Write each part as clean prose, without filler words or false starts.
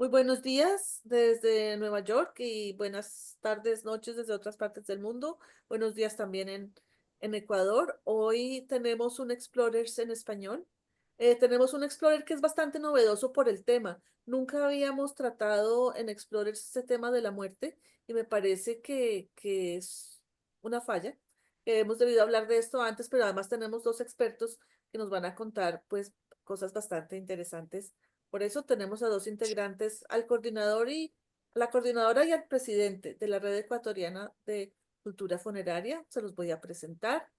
Muy buenos días desde Nueva York y buenas tardes, noches desde otras partes del mundo. Buenos días también en Ecuador. Hoy tenemos un Explorers en español. Tenemos un Explorer que es bastante novedoso por el tema. Nunca habíamos tratado en Explorers este tema de la muerte y me parece que es una falla. Hemos debido hablar de esto antes, pero además tenemos dos expertos que nos van a contar pues cosas bastante interesantes. Por eso tenemos a dos integrantes, al coordinador y la coordinadora y al presidente de la Red Ecuatoriana de Cultura Funeraria. Se los voy a presentar.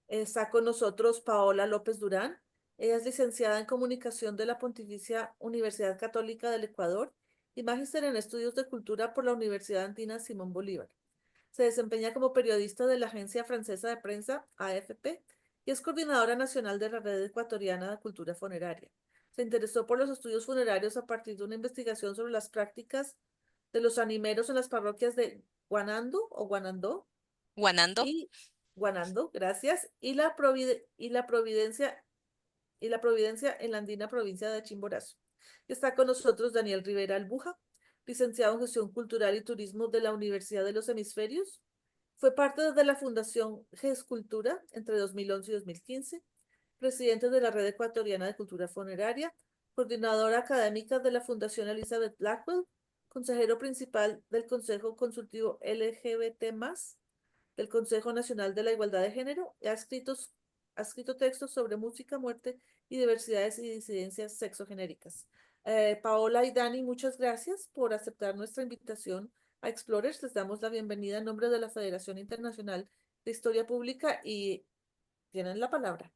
Está con nosotros Paola López Durán. Ella es licenciada en Comunicación de la Pontificia Universidad Católica del Ecuador y magíster en Estudios de Cultura por la Universidad Andina Simón Bolívar. Se desempeña como periodista de la Agencia Francesa de Prensa, AFP, y es coordinadora nacional de la Red Ecuatoriana de Cultura Funeraria. Se interesó por los estudios funerarios a partir de una investigación sobre las prácticas de los animeros en las parroquias de Guanando o Guanandó Guanando. y Guanando, gracias, y la Providencia en la andina provincia de Chimborazo. Está con nosotros Daniel Rivera Albuja, licenciado en Gestión Cultural y Turismo de la Universidad de los Hemisferios. Fue parte de la Fundación GES Cultura entre 2011 y 2015, presidente de la Red Ecuatoriana de Cultura Funeraria, coordinadora académica de la Fundación Elizabeth Blackwell, consejero principal del Consejo Consultivo LGBT+, del Consejo Nacional de la Igualdad de Género y ha escrito textos sobre música, muerte y diversidades y disidencias sexogenéricas. Paola y Dani, muchas gracias por aceptar nuestra invitación a Explorers. Les damos la bienvenida en nombre de la Federación Internacional de Historia Pública y tienen la palabra.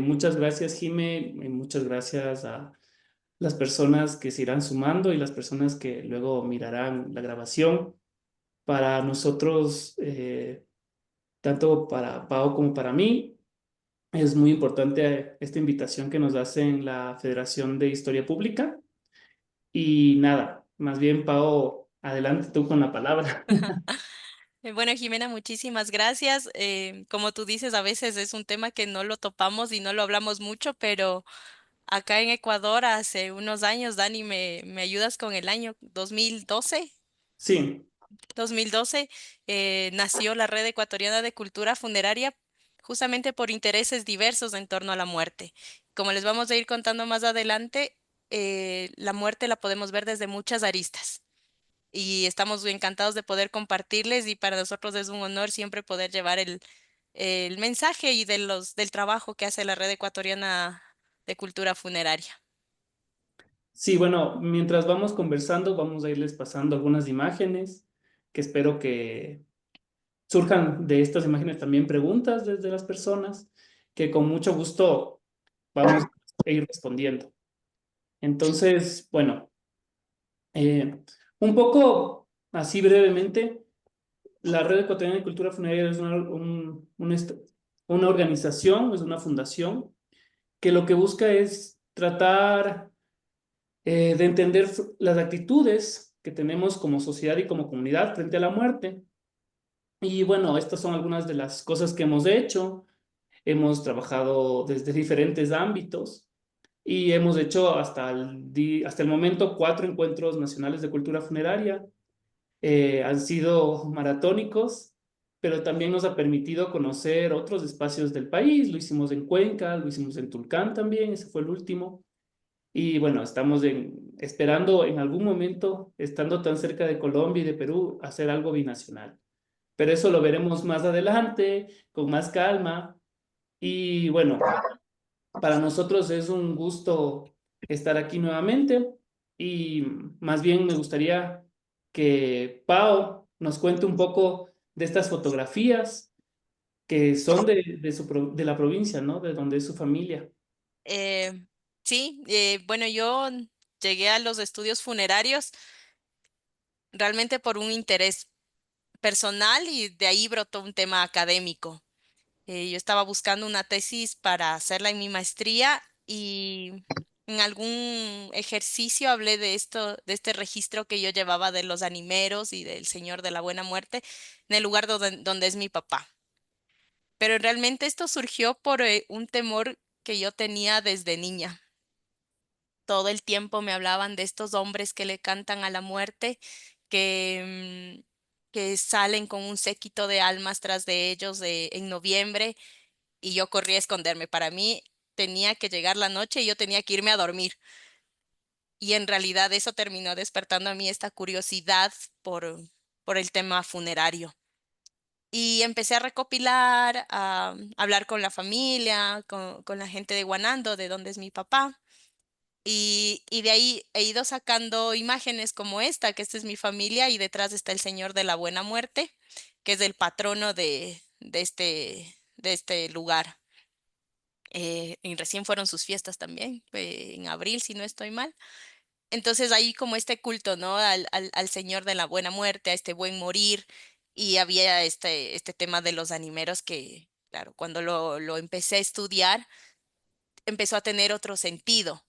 Muchas gracias, Jime, y muchas gracias a las personas que se irán sumando y las personas que luego mirarán la grabación. Para nosotros, tanto para Pau como para mí, es muy importante esta invitación que nos hacen la Federación de Historia Pública. Y nada, más bien, Pau, adelante tú con la palabra. Bueno, Jimena, muchísimas gracias. Como tú dices, a veces es un tema que no lo topamos y no lo hablamos mucho, pero acá en Ecuador hace unos años, Dani, ¿me ayudas con el año 2012? Sí, 2012 nació la Red Ecuatoriana de Cultura Funeraria justamente por intereses diversos en torno a la muerte. Como les vamos a ir contando más adelante, la muerte la podemos ver desde muchas aristas. Y estamos encantados de poder compartirles y para nosotros es un honor siempre poder llevar el mensaje y del trabajo que hace la Red Ecuatoriana de Cultura Funeraria. sí, bueno, mientras vamos conversando, vamos a irles pasando algunas imágenes que espero que surjan de estas imágenes también preguntas desde las personas que con mucho gusto vamos a ir respondiendo. Entonces, bueno, eh, un poco así brevemente, la Red Ecuatoriana de Cultura Funeraria es una organización, es una fundación que lo que busca es tratar de entender las actitudes que tenemos como sociedad y como comunidad frente a la muerte. Y bueno, estas son algunas de las cosas que hemos hecho. Hemos trabajado desde diferentes ámbitos y hemos hecho hasta el momento 4 encuentros nacionales de cultura funeraria. Han sido maratónicos, pero también nos ha permitido conocer otros espacios del país. Lo hicimos en Cuenca, lo hicimos en Tulcán también, ese fue el último. Y bueno, estamos esperando en algún momento, estando tan cerca de Colombia y de Perú, hacer algo binacional. Pero eso lo veremos más adelante, con más calma. Y bueno, para nosotros es un gusto estar aquí nuevamente y más bien me gustaría que Pau nos cuente un poco de estas fotografías que son de la provincia, ¿no? De donde es su familia. Eh, sí, bueno, yo llegué a los estudios funerarios realmente por un interés personal y de ahí brotó un tema académico. Yo estaba buscando una tesis para hacerla en mi maestría y en algún ejercicio hablé de esto, de este registro que yo llevaba de los animeros y del Señor de la Buena Muerte en el lugar donde es mi papá. Pero realmente esto surgió por un temor que yo tenía desde niña. todo el tiempo me hablaban de estos hombres que le cantan a la muerte, que salen con un séquito de almas tras de ellos en noviembre, y yo corrí a esconderme. Para mí tenía que llegar la noche y yo tenía que irme a dormir. Y en realidad eso terminó despertando a mí esta curiosidad por el tema funerario. Y empecé a recopilar, a hablar con la familia, con la gente de Guanando, de donde es mi papá. Y de ahí he ido sacando imágenes como esta, que esta es mi familia y detrás está el Señor de la Buena Muerte, que es el patrono de este lugar. Y recién fueron sus fiestas también, en abril, si no estoy mal. Entonces ahí como este culto, ¿no? Al Señor de la Buena Muerte, a este buen morir. Y había este tema de los animeros que, claro, cuando lo empecé a estudiar, empezó a tener otro sentido.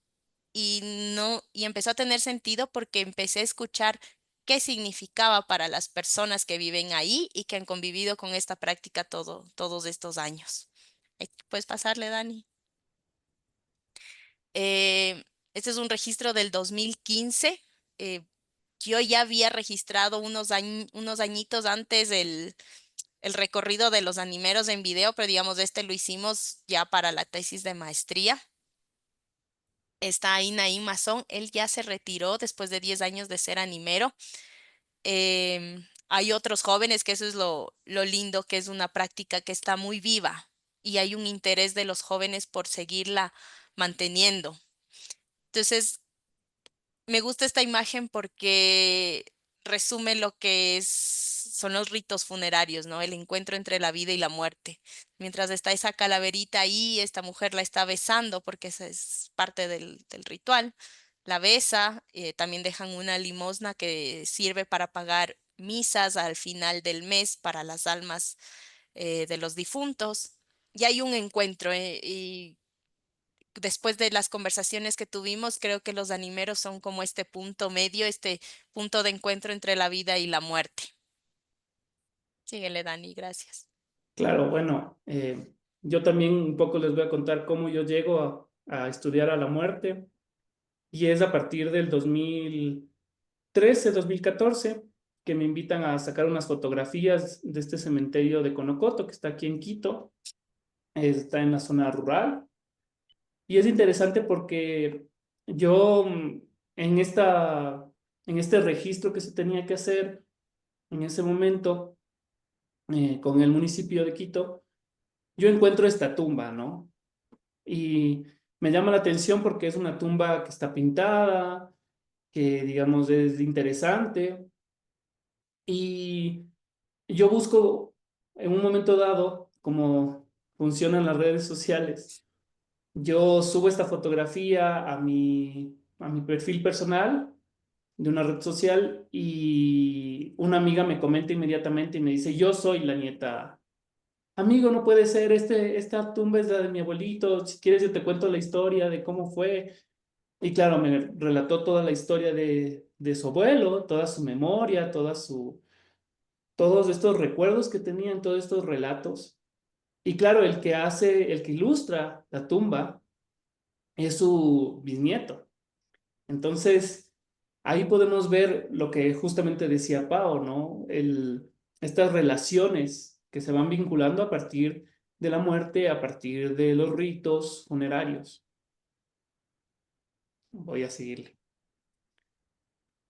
Y no, y empezó a tener sentido porque empecé a escuchar qué significaba para las personas que viven ahí y que han convivido con esta práctica todos estos años. ¿Puedes pasarle, Dani? Este es un registro del 2015. Eh, yo ya había registrado unos añitos antes el recorrido de los animeros en video, pero digamos, este lo hicimos ya para la tesis de maestría. Está ahí Naim Mazón, él ya se retiró después de 10 años de ser animero. Hay otros jóvenes, que eso es lo lindo, que es una práctica que está muy viva y hay un interés de los jóvenes por seguirla manteniendo. Entonces, me gusta esta imagen porque resume lo que son los ritos funerarios, ¿no? El encuentro entre la vida y la muerte. Mientras está esa calaverita ahí, esta mujer la está besando porque esa es parte del ritual. La besa, también dejan una limosna que sirve para pagar misas al final del mes para las almas de los difuntos. Y hay un encuentro, y después de las conversaciones que tuvimos, creo que los animeros son como este punto medio, este punto de encuentro entre la vida y la muerte. Síguele, Dani, gracias. Claro, bueno, yo también un poco les voy a contar cómo yo llego a estudiar a la muerte y es a partir del 2013, 2014 que me invitan a sacar unas fotografías de este cementerio de Conocoto que está aquí en Quito, está en la zona rural y es interesante porque yo en este registro que se tenía que hacer en ese momento con el municipio de Quito, yo encuentro esta tumba, ¿no? Y me llama la atención porque es una tumba que está pintada, que digamos es interesante. Y yo busco en un momento dado cómo funcionan las redes sociales. Yo subo esta fotografía a mi perfil personal de una red social y una amiga me comenta inmediatamente y me dice, yo soy la nieta. Amigo, no puede ser, esta tumba es la de mi abuelito, si quieres yo te cuento la historia de cómo fue. Y claro, me relató toda la historia de su abuelo, toda su memoria, todos estos recuerdos que tenían, todos estos relatos. Y claro, el que ilustra la tumba es su bisnieto. Entonces, ahí podemos ver lo que justamente decía Pau, ¿no? Estas relaciones que se van vinculando a partir de la muerte, a partir de los ritos funerarios. Voy a seguirle.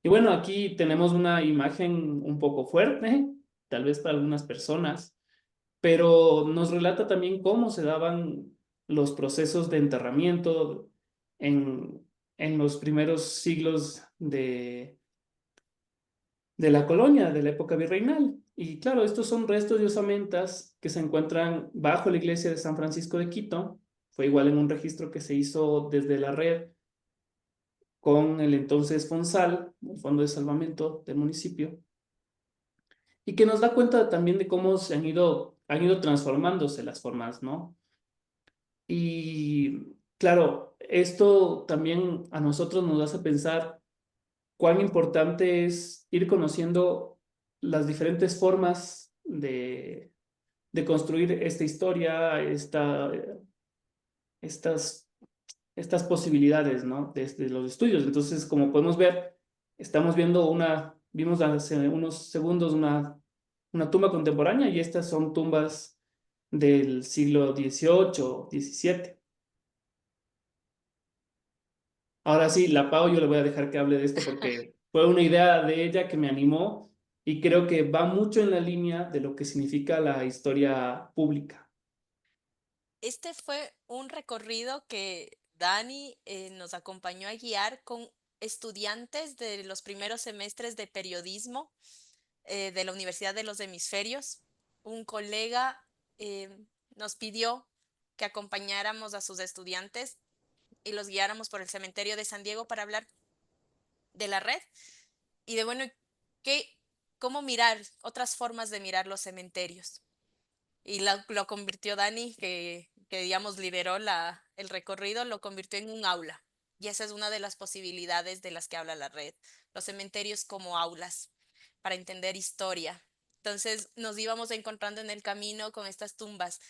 Y bueno, aquí tenemos una imagen un poco fuerte, tal vez para algunas personas, pero nos relata también cómo se daban los procesos de enterramiento en, en los primeros siglos de la colonia, de la época virreinal. Y claro, estos son restos de osamentas que se encuentran bajo la iglesia de San Francisco de Quito. Fue igual en un registro que se hizo desde la red con el entonces FONSAL, el Fondo de Salvamento del municipio, y que nos da cuenta también de cómo han ido transformándose las formas, ¿no? Y claro, esto también a nosotros nos hace pensar cuán importante es ir conociendo las diferentes formas de construir esta historia, estas estas posibilidades, ¿no? Desde los estudios. Entonces, como podemos ver, vimos hace unos segundos una tumba contemporánea y estas son tumbas del siglo XVIII, XVII. Ahora sí, la Pau, yo le voy a dejar que hable de esto porque fue una idea de ella que me animó y creo que va mucho en la línea de lo que significa la historia pública. Este fue un recorrido que Dani nos acompañó a guiar con estudiantes de los primeros semestres de periodismo de la Universidad de los Hemisferios. Un colega eh, nos pidió que acompañáramos a sus estudiantes y los guiáramos por el cementerio de San Diego para hablar de la red y de, bueno, ¿qué, cómo mirar otras formas de mirar los cementerios? Y lo convirtió Dani, que digamos lideró el recorrido, lo convirtió en un aula. Y esa es una de las posibilidades de las que habla la red, los cementerios como aulas para entender historia. Entonces nos íbamos encontrando en el camino con estas tumbas.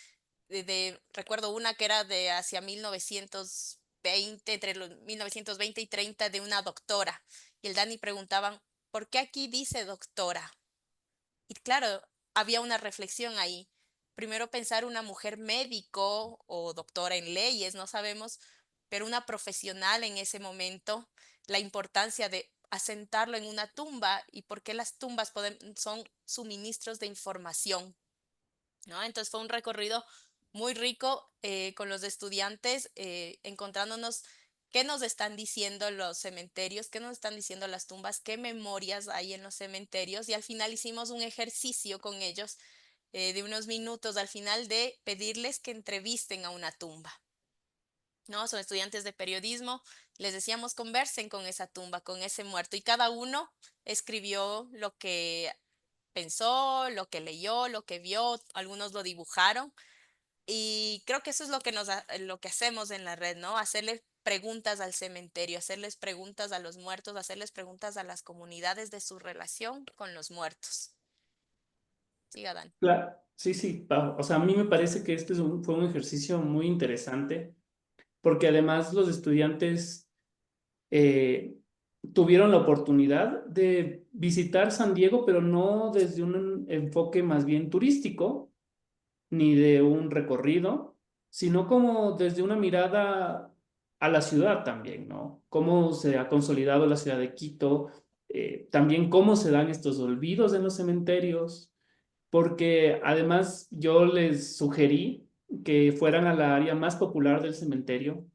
Recuerdo una que era de hacia 1920, entre los 1920 y 30, de una doctora. Y el Dani preguntaban, ¿por qué aquí dice doctora? Y claro, había una reflexión ahí. Primero pensar una mujer médico o doctora en leyes, no sabemos, pero una profesional en ese momento, la importancia de asentarlo en una tumba y por qué las tumbas son suministros de información, ¿no? Entonces fue un recorrido muy rico con los estudiantes, encontrándonos qué nos están diciendo los cementerios, qué nos están diciendo las tumbas, qué memorias hay en los cementerios y al final hicimos un ejercicio con ellos de unos minutos al final de pedirles que entrevisten a una tumba. ¿No? Son estudiantes de periodismo, les decíamos conversen con esa tumba, con ese muerto y cada uno escribió lo que pensó, lo que leyó, lo que vio, algunos lo dibujaron y creo que eso es lo que hacemos en la red, ¿no? Hacerles preguntas al cementerio, hacerles preguntas a los muertos, hacerles preguntas a las comunidades de su relación con los muertos. Siga, Dan. Sí, sí, Pau. O sea, a mí me parece que fue un ejercicio muy interesante porque además los estudiantes eh, tuvieron la oportunidad de visitar San Diego, pero no desde un enfoque más bien turístico, ni de un recorrido, sino como desde una mirada a la ciudad también, ¿no? Cómo se ha consolidado la ciudad de Quito, también cómo se dan estos olvidos en los cementerios, porque además yo les sugerí que fueran a la área más popular del cementerio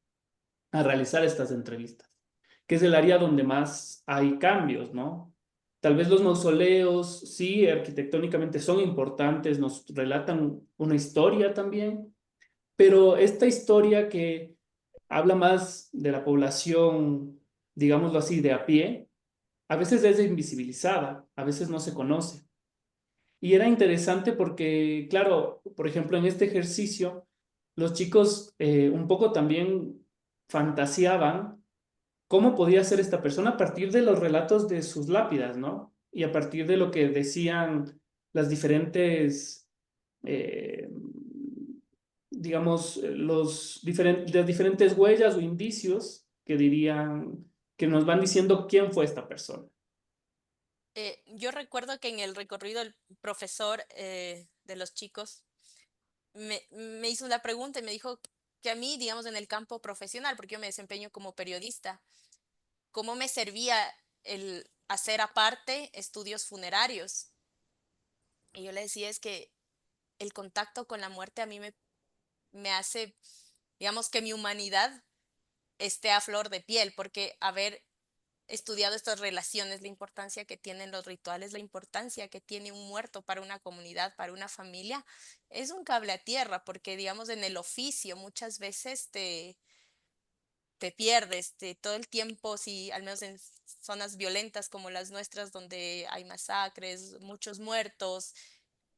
a realizar estas entrevistas, que es el área donde más hay cambios, ¿no? Tal vez los mausoleos, sí, arquitectónicamente son importantes, nos relatan una historia también, pero esta historia que habla más de la población, digámoslo así, de a pie, a veces es invisibilizada, a veces no se conoce. Y era interesante porque, claro, por ejemplo, en este ejercicio, los chicos un poco también fantaseaban cómo podía ser esta persona a partir de los relatos de sus lápidas, ¿no? Y a partir de lo que decían las diferentes, eh, digamos, las diferentes huellas o indicios que dirían, que nos van diciendo quién fue esta persona. Yo recuerdo que en el recorrido el profesor de los chicos me hizo una pregunta y me dijo que a mí, digamos, en el campo profesional, porque yo me desempeño como periodista, ¿cómo me servía el hacer aparte estudios funerarios? Y yo le decía es que el contacto con la muerte a mí me hace, digamos, que mi humanidad esté a flor de piel, porque haber estudiado estas relaciones, la importancia que tienen los rituales, la importancia que tiene un muerto para una comunidad, para una familia, es un cable a tierra, porque digamos en el oficio muchas veces te pierdes todo el tiempo, si al menos en zonas violentas como las nuestras, donde hay masacres, muchos muertos,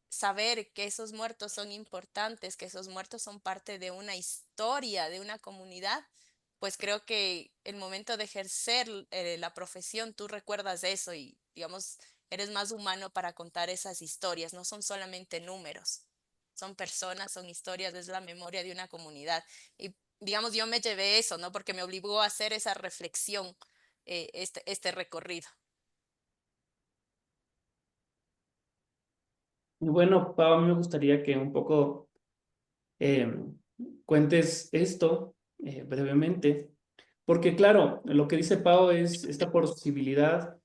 saber que esos muertos son importantes, que esos muertos son parte de una historia, de una comunidad, pues creo que el momento de ejercer la profesión, tú recuerdas eso y, digamos, eres más humano para contar esas historias, no son solamente números, son personas, son historias, es la memoria de una comunidad. Y digamos, yo me llevé eso, ¿no? Porque me obligó a hacer esa reflexión, este recorrido. Y bueno, Pau, a mí me gustaría que un poco eh, cuentes esto brevemente, porque claro, lo que dice Pau es esta posibilidad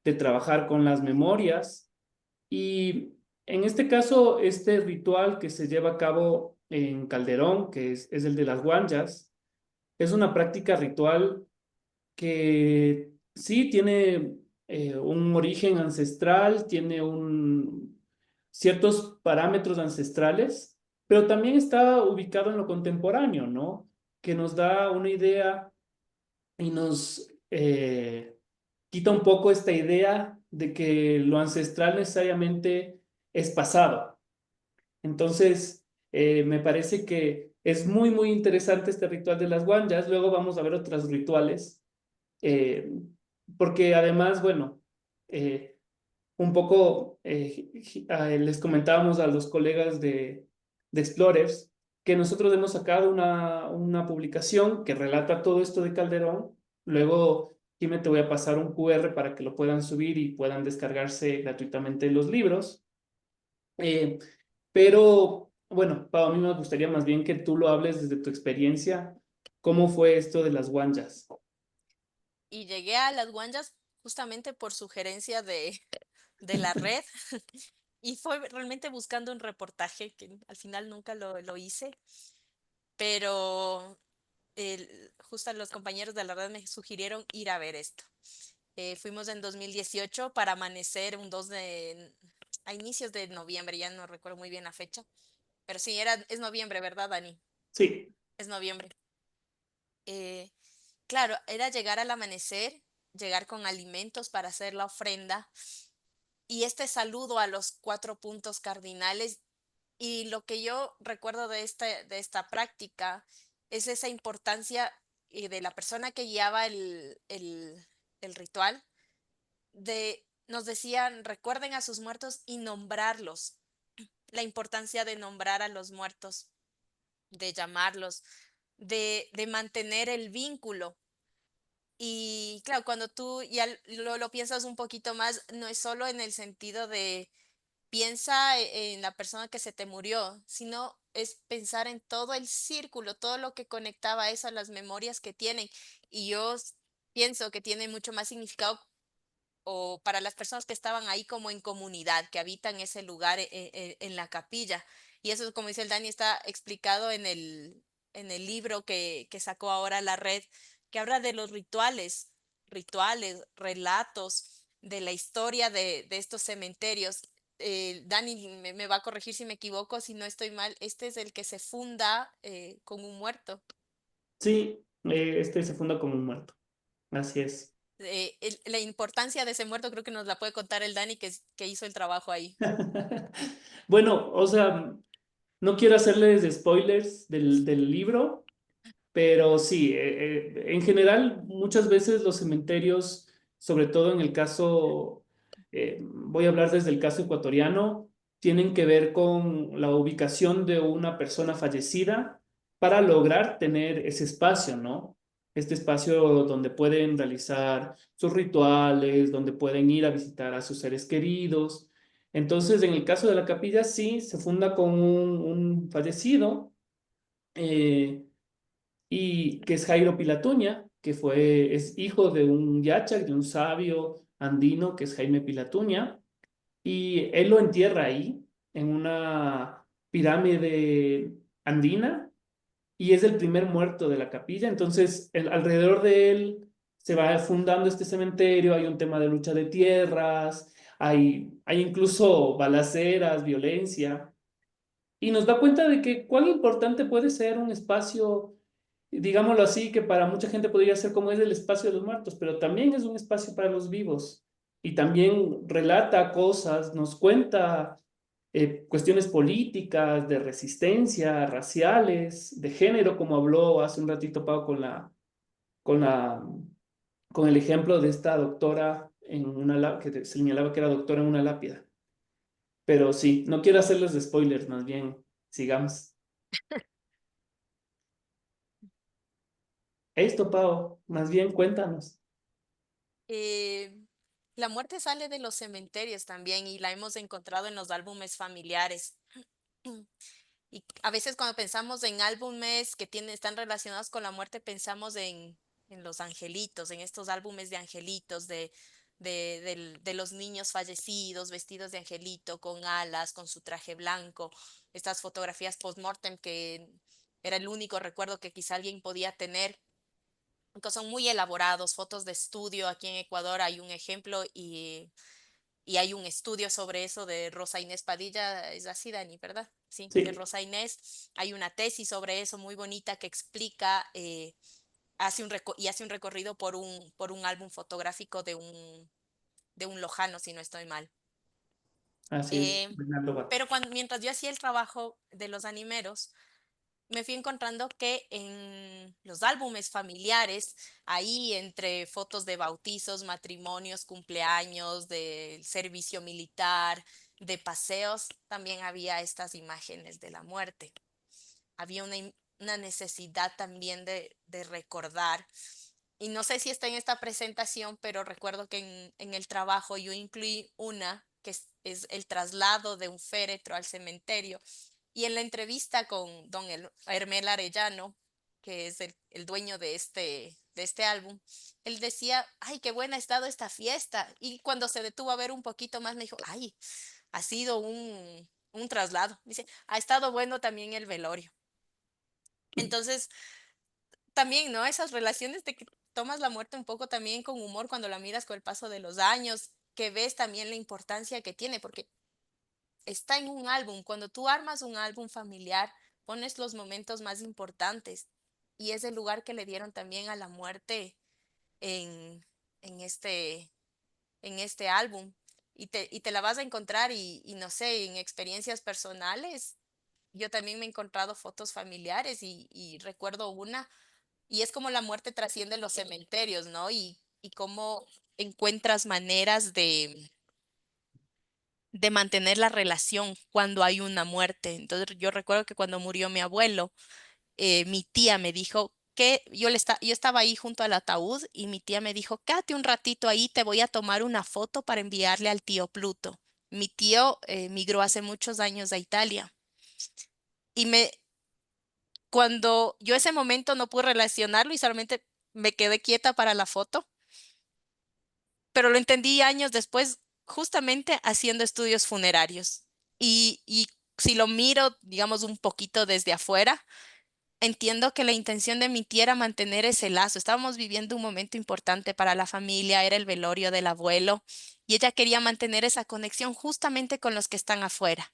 de trabajar con las memorias y en este caso, este ritual que se lleva a cabo en Calderón, que es el de las guanchas, es una práctica ritual que sí tiene un origen ancestral, tiene ciertos parámetros ancestrales, pero también está ubicado en lo contemporáneo, ¿no? Que nos da una idea y nos quita un poco esta idea de que lo ancestral necesariamente es pasado. Entonces, me parece que es muy, muy interesante este ritual de las guanchas. Luego vamos a ver otros rituales eh, porque además, bueno, un poco les comentábamos a los colegas de Explorers que nosotros hemos sacado una publicación que relata todo esto de Calderón. Luego, Jimé, te voy a pasar un QR para que lo puedan subir y puedan descargarse gratuitamente los libros. Eh, pero, bueno, Pau, a mí me gustaría más bien que tú lo hables desde tu experiencia. ¿Cómo fue esto de las guanchas? Y llegué a las guanchas justamente por sugerencia de la red. Y fue realmente buscando un reportaje que al final nunca lo hice, pero justo los compañeros de la red me sugirieron ir a ver esto. Fuimos en 2018 para amanecer a inicios de noviembre, ya no recuerdo muy bien la fecha, pero sí, es noviembre, ¿verdad, Dani? Sí. Es noviembre. Eh, claro, era llegar al amanecer, llegar con alimentos para hacer la ofrenda y este saludo a los 4 puntos cardinales. Y lo que yo recuerdo de esta práctica es esa importancia de la persona que guiaba el ritual, nos decían, recuerden a sus muertos y nombrarlos, la importancia de nombrar a los muertos, de llamarlos, de mantener el vínculo. Y claro, cuando tú ya lo piensas un poquito más, no es solo en el sentido de piensa en la persona que se te murió, sino es pensar en todo el círculo, todo lo que conectaba eso a las memorias que tienen. Y yo pienso que tiene mucho más significado o para las personas que estaban ahí como en comunidad, que habitan ese lugar en la capilla. Y eso, como dice el Dani, está explicado en el libro que sacó ahora la red, que habla de los rituales, relatos de la historia de estos cementerios. Dani me va a corregir si me equivoco, si no estoy mal, este es el que se funda con un muerto. Sí, este se funda como un muerto. Así es. La importancia de ese muerto creo que nos la puede contar el Dani que hizo el trabajo ahí. Bueno, o sea, no quiero hacerles spoilers del libro, pero sí, en general, muchas veces los cementerios, sobre todo en el caso, voy a hablar desde el caso ecuatoriano, tienen que ver con la ubicación de una persona fallecida para lograr tener ese espacio, ¿no? Este espacio donde pueden realizar sus rituales, donde pueden ir a visitar a sus seres queridos. Entonces, en el caso de la capilla, sí, se funda con un fallecido. eh, y que es Jairo Pilatuña, es hijo de un yachak, de un sabio andino que es Jaime Pilatuña, y él lo entierra ahí, en una pirámide andina, y es el primer muerto de la capilla, entonces alrededor de él se va fundando este cementerio, hay un tema de lucha de tierras, hay incluso balaceras, violencia, y nos da cuenta de que cuán importante puede ser un espacio, digámoslo así, que para mucha gente podría ser como es el espacio de los muertos, pero también es un espacio para los vivos. Y también relata cosas, nos cuenta cuestiones políticas, de resistencia, raciales, de género, como habló hace un ratito Pau con la, con el ejemplo de esta doctora que señalaba que era doctora en una lápida. Pero sí, no quiero hacerles spoilers, más bien sigamos. Esto, Pau, más bien cuéntanos. Eh, la muerte sale de los cementerios también y la hemos encontrado en los álbumes familiares. Y a veces cuando pensamos en álbumes que están relacionados con la muerte, pensamos en los angelitos, en estos álbumes de angelitos, de los niños fallecidos, vestidos de angelito, con alas, con su traje blanco, estas fotografías post-mortem que era el único recuerdo que quizá alguien podía tener, que son muy elaborados, fotos de estudio. Aquí en Ecuador hay un ejemplo y hay un estudio sobre eso de Rosa Inés Padilla, es así, Dani, ¿verdad? Sí, de Sí, Rosa Inés. Hay una tesis sobre eso muy bonita que explica, hace un recorrido por un álbum fotográfico de un lojano, si no estoy mal. así es, Eh, Bernardo Bato. pero mientras yo hacía el trabajo de los animeros, me fui encontrando que en los álbumes familiares, ahí entre fotos de bautizos, matrimonios, cumpleaños, del servicio militar, de paseos, también había estas imágenes de la muerte. Había una necesidad también de recordar. Y no sé si está en esta presentación, pero recuerdo que en el trabajo yo incluí una que es el traslado de un féretro al cementerio. Y en la entrevista con don Hermel Arellano, que es el dueño de este álbum, él decía, ay, qué buena ha estado esta fiesta. Y cuando se detuvo a ver un poquito más, me dijo, ay, ha sido un traslado. Dice, ha estado bueno también el velorio. Entonces, también, ¿no? Esas relaciones de que tomas la muerte un poco también con humor cuando la miras con el paso de los años, que ves también la importancia que tiene, porque está en un álbum. Cuando tú armas un álbum familiar, pones los momentos más importantes y es el lugar que le dieron también a la muerte en, en este, en este álbum. Y te la vas a encontrar y no sé, en experiencias personales, yo también me he encontrado fotos familiares y recuerdo una, y es como la muerte trasciende los cementerios, ¿no? Y cómo encuentras maneras de mantener la relación cuando hay una muerte. Entonces yo recuerdo que cuando murió mi abuelo, mi tía me dijo que yo estaba ahí junto al ataúd y mi tía me dijo, quédate un ratito ahí, te voy a tomar una foto para enviarle al tío Pluto. Mi tío migró hace muchos años a Italia y cuando yo ese momento no pude relacionarlo y solamente me quedé quieta para la foto, pero lo entendí años después, justamente haciendo estudios funerarios. Y si lo miro, digamos, un poquito desde afuera, entiendo que la intención de mi tía era mantener ese lazo. Estábamos viviendo un momento importante para la familia, era el velorio del abuelo, y ella quería mantener esa conexión justamente con los que están afuera.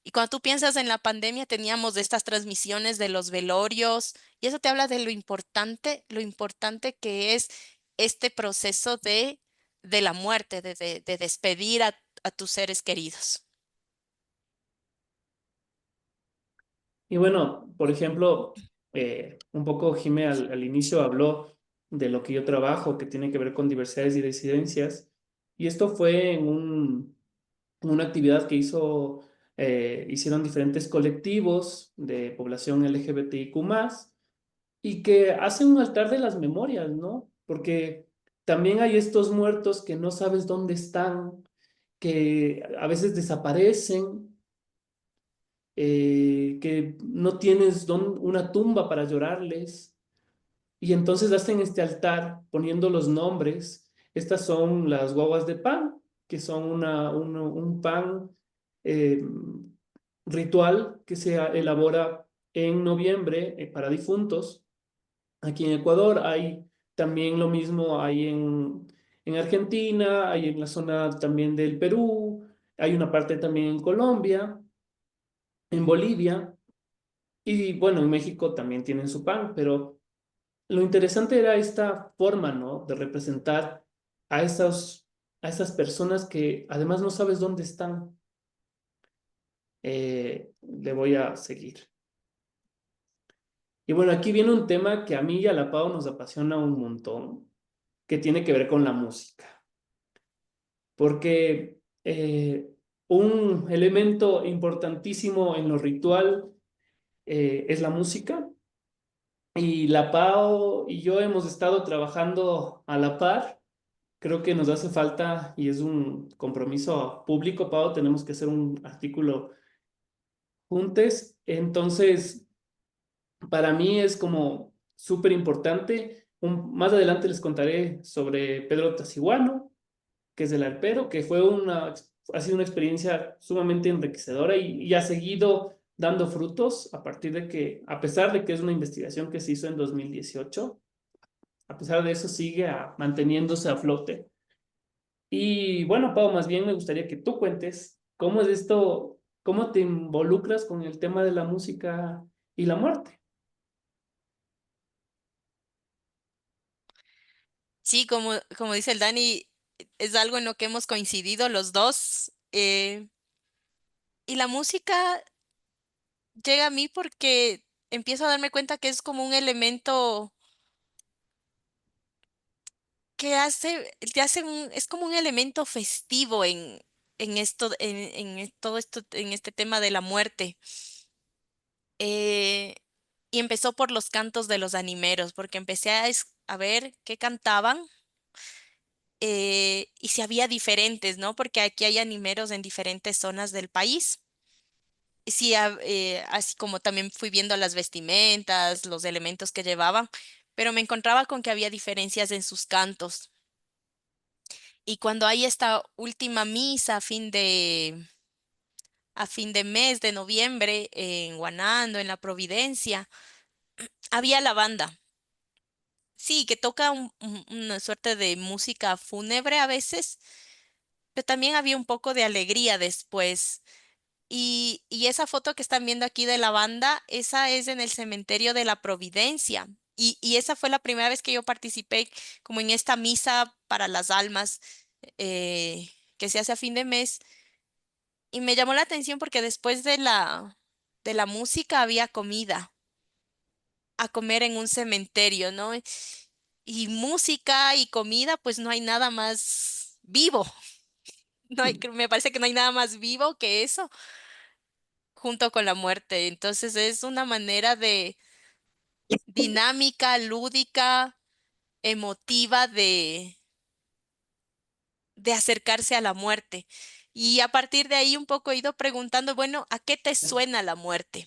Y cuando tú piensas en la pandemia, teníamos estas transmisiones de los velorios, y eso te habla de lo importante que es este proceso de la muerte, de despedir a tus seres queridos. Y bueno, por ejemplo, un poco Jimé al inicio habló de lo que yo trabajo, que tiene que ver con diversidades y disidencias, y esto fue en una actividad que hicieron diferentes colectivos de población LGBTIQ+, y que hacen un altar de las memorias, ¿no? Porque también hay estos muertos que no sabes dónde están, que a veces desaparecen, que no tienes una tumba para llorarles, y entonces hacen este altar poniendo los nombres. Estas son las guaguas de pan, que son un pan eh, ritual que se elabora en noviembre para difuntos. Aquí en Ecuador hay también lo mismo, hay en Argentina, hay en la zona también del Perú, hay una parte también en Colombia, en Bolivia. Y bueno, en México también tienen su pan, pero lo interesante era esta forma, ¿no? De representar a a esas personas que además no sabes dónde están. Le voy a seguir. Y bueno, aquí viene un tema que a mí y a la Pau nos apasiona un montón, que tiene que ver con la música. Porque un elemento importantísimo en lo ritual es la música. Y la Pau y yo hemos estado trabajando a la par. Creo que nos hace falta, y es un compromiso público, Pau, tenemos que hacer un artículo juntos. Entonces, para mí es como súper importante. Más adelante les contaré sobre Pedro Tasiguano, que es el arpero, que ha sido una experiencia sumamente enriquecedora y ha seguido dando frutos a partir de que, a pesar de que es una investigación que se hizo en 2018, a pesar de eso sigue manteniéndose a flote. Y bueno, Pau, más bien me gustaría que tú cuentes cómo es esto, cómo te involucras con el tema de la música y la muerte. Sí, como dice el Dani, es algo en lo que hemos coincidido los dos. Y la música llega a mí porque empiezo a darme cuenta que es como un elemento que es como un elemento festivo en esto, todo esto, en este tema de la muerte. Eh, y empezó por los cantos de los animeros, porque empecé a ver qué cantaban, y si había diferentes, ¿no? Porque aquí hay animeros en diferentes zonas del país. Y sí, así como también fui viendo las vestimentas, los elementos que llevaban, pero me encontraba con que había diferencias en sus cantos. Y cuando hay esta última misa a fin de mes de noviembre en Guanando, en la Providencia, había la banda. Sí, que toca una suerte de música fúnebre a veces, pero también había un poco de alegría después. Y esa foto que están viendo aquí de la banda, esa es en el cementerio de la Providencia. Y esa fue la primera vez que yo participé como en esta misa para las almas, que se hace a fin de mes. Y me llamó la atención porque después de la música había comida, a comer en un cementerio, ¿no? Y música y comida, pues no hay nada más vivo. Me parece que no hay nada más vivo que eso, junto con la muerte. Entonces es una manera de dinámica, lúdica, emotiva de acercarse a la muerte. Y a partir de ahí un poco he ido preguntando, bueno, ¿a qué te suena la muerte?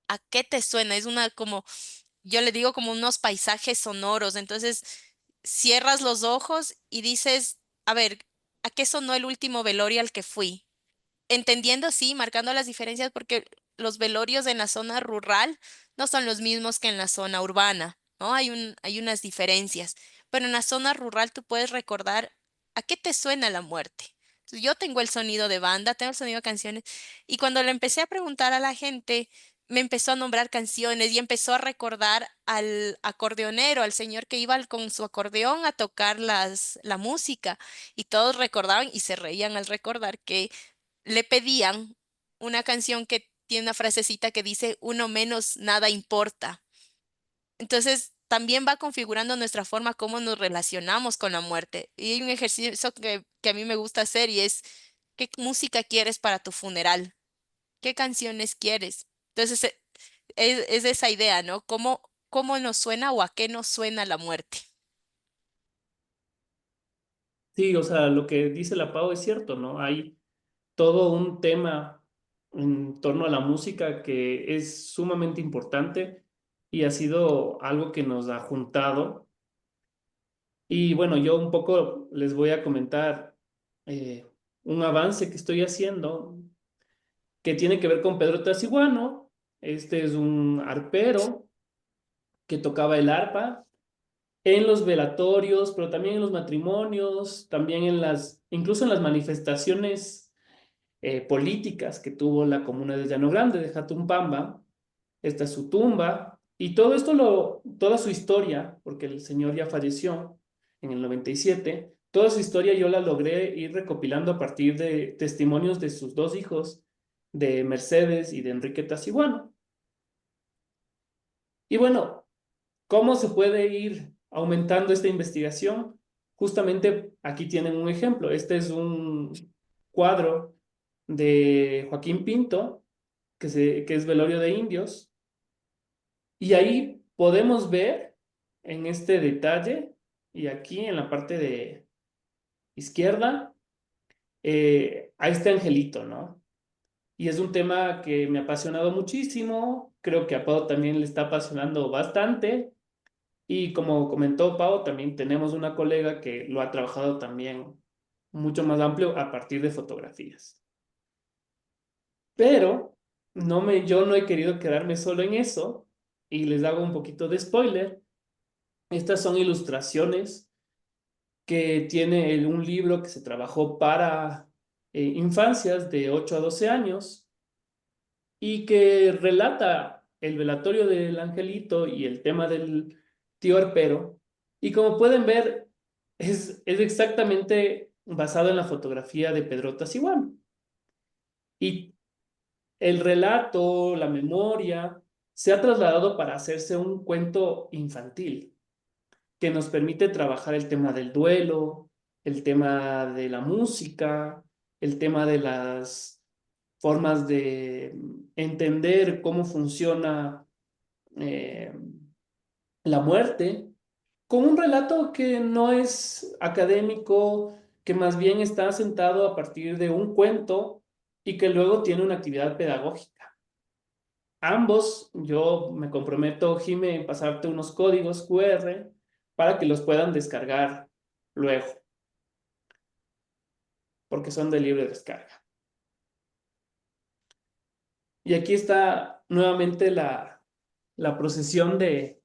¿A qué te suena? Es una como, yo le digo como unos paisajes sonoros. Entonces, cierras los ojos y dices, a ver, ¿a qué sonó el último velorio al que fui? Entendiendo, sí, marcando las diferencias porque los velorios en la zona rural no son los mismos que en la zona urbana, ¿no? Hay unas diferencias, pero en la zona rural tú puedes recordar a qué te suena la muerte. Entonces, yo tengo el sonido de banda, tengo el sonido de canciones, y cuando le empecé a preguntar a la gente, me empezó a nombrar canciones y empezó a recordar al acordeonero, al señor que iba con su acordeón a tocar la música, y todos recordaban y se reían al recordar que le pedían una canción que tiene una frasecita que dice, uno menos, nada importa. Entonces, también va configurando nuestra forma, cómo nos relacionamos con la muerte. Y hay un ejercicio que a mí me gusta hacer y es, ¿qué música quieres para tu funeral? ¿Qué canciones quieres? Entonces, es esa idea, ¿no? ¿Cómo nos suena o a qué nos suena la muerte? Sí, o sea, lo que dice la Pau es cierto, ¿no? Hay todo un tema en torno a la música que es sumamente importante y ha sido algo que nos ha juntado. Y bueno, yo un poco les voy a comentar eh, un avance que estoy haciendo que tiene que ver con Pedro Tasiguano. Este es un arpero que tocaba el arpa en los velatorios, pero también en los matrimonios, también incluso en las manifestaciones políticas que tuvo la comuna de Llano Grande, de Jatumpamba. Esta es su tumba, y todo esto, toda su historia, porque el señor ya falleció en el 97, toda su historia yo la logré ir recopilando a partir de testimonios de sus dos hijos, de Mercedes y de Enrique Tasiguano. Y bueno, ¿cómo se puede ir aumentando esta investigación? Justamente aquí tienen un ejemplo. Este es un cuadro de Joaquín Pinto, que es Velorio de Indios, y ahí podemos ver en este detalle, y aquí en la parte de izquierda, a este angelito, ¿no? Y es un tema que me ha apasionado muchísimo, creo que a Pau también le está apasionando bastante, y como comentó Pau, también tenemos una colega que lo ha trabajado también mucho más amplio a partir de fotografías. Pero yo no he querido quedarme solo en eso, y les hago un poquito de spoiler. Estas son ilustraciones que tiene un libro que se trabajó para infancias de 8 a 12 años y que relata el velatorio del angelito y el tema del tío arpero. Y como pueden ver, es exactamente basado en la fotografía de Pedro Tasiguano. Y el relato, la memoria, se ha trasladado para hacerse un cuento infantil que nos permite trabajar el tema del duelo, el tema de la música, el tema de las formas de entender cómo funciona eh, la muerte, con un relato que no es académico, que más bien está sentado a partir de un cuento y que luego tiene una actividad pedagógica. Ambos, yo me comprometo, Jime, en pasarte unos códigos QR para que los puedan descargar luego, porque son de libre descarga. Y aquí está nuevamente la procesión de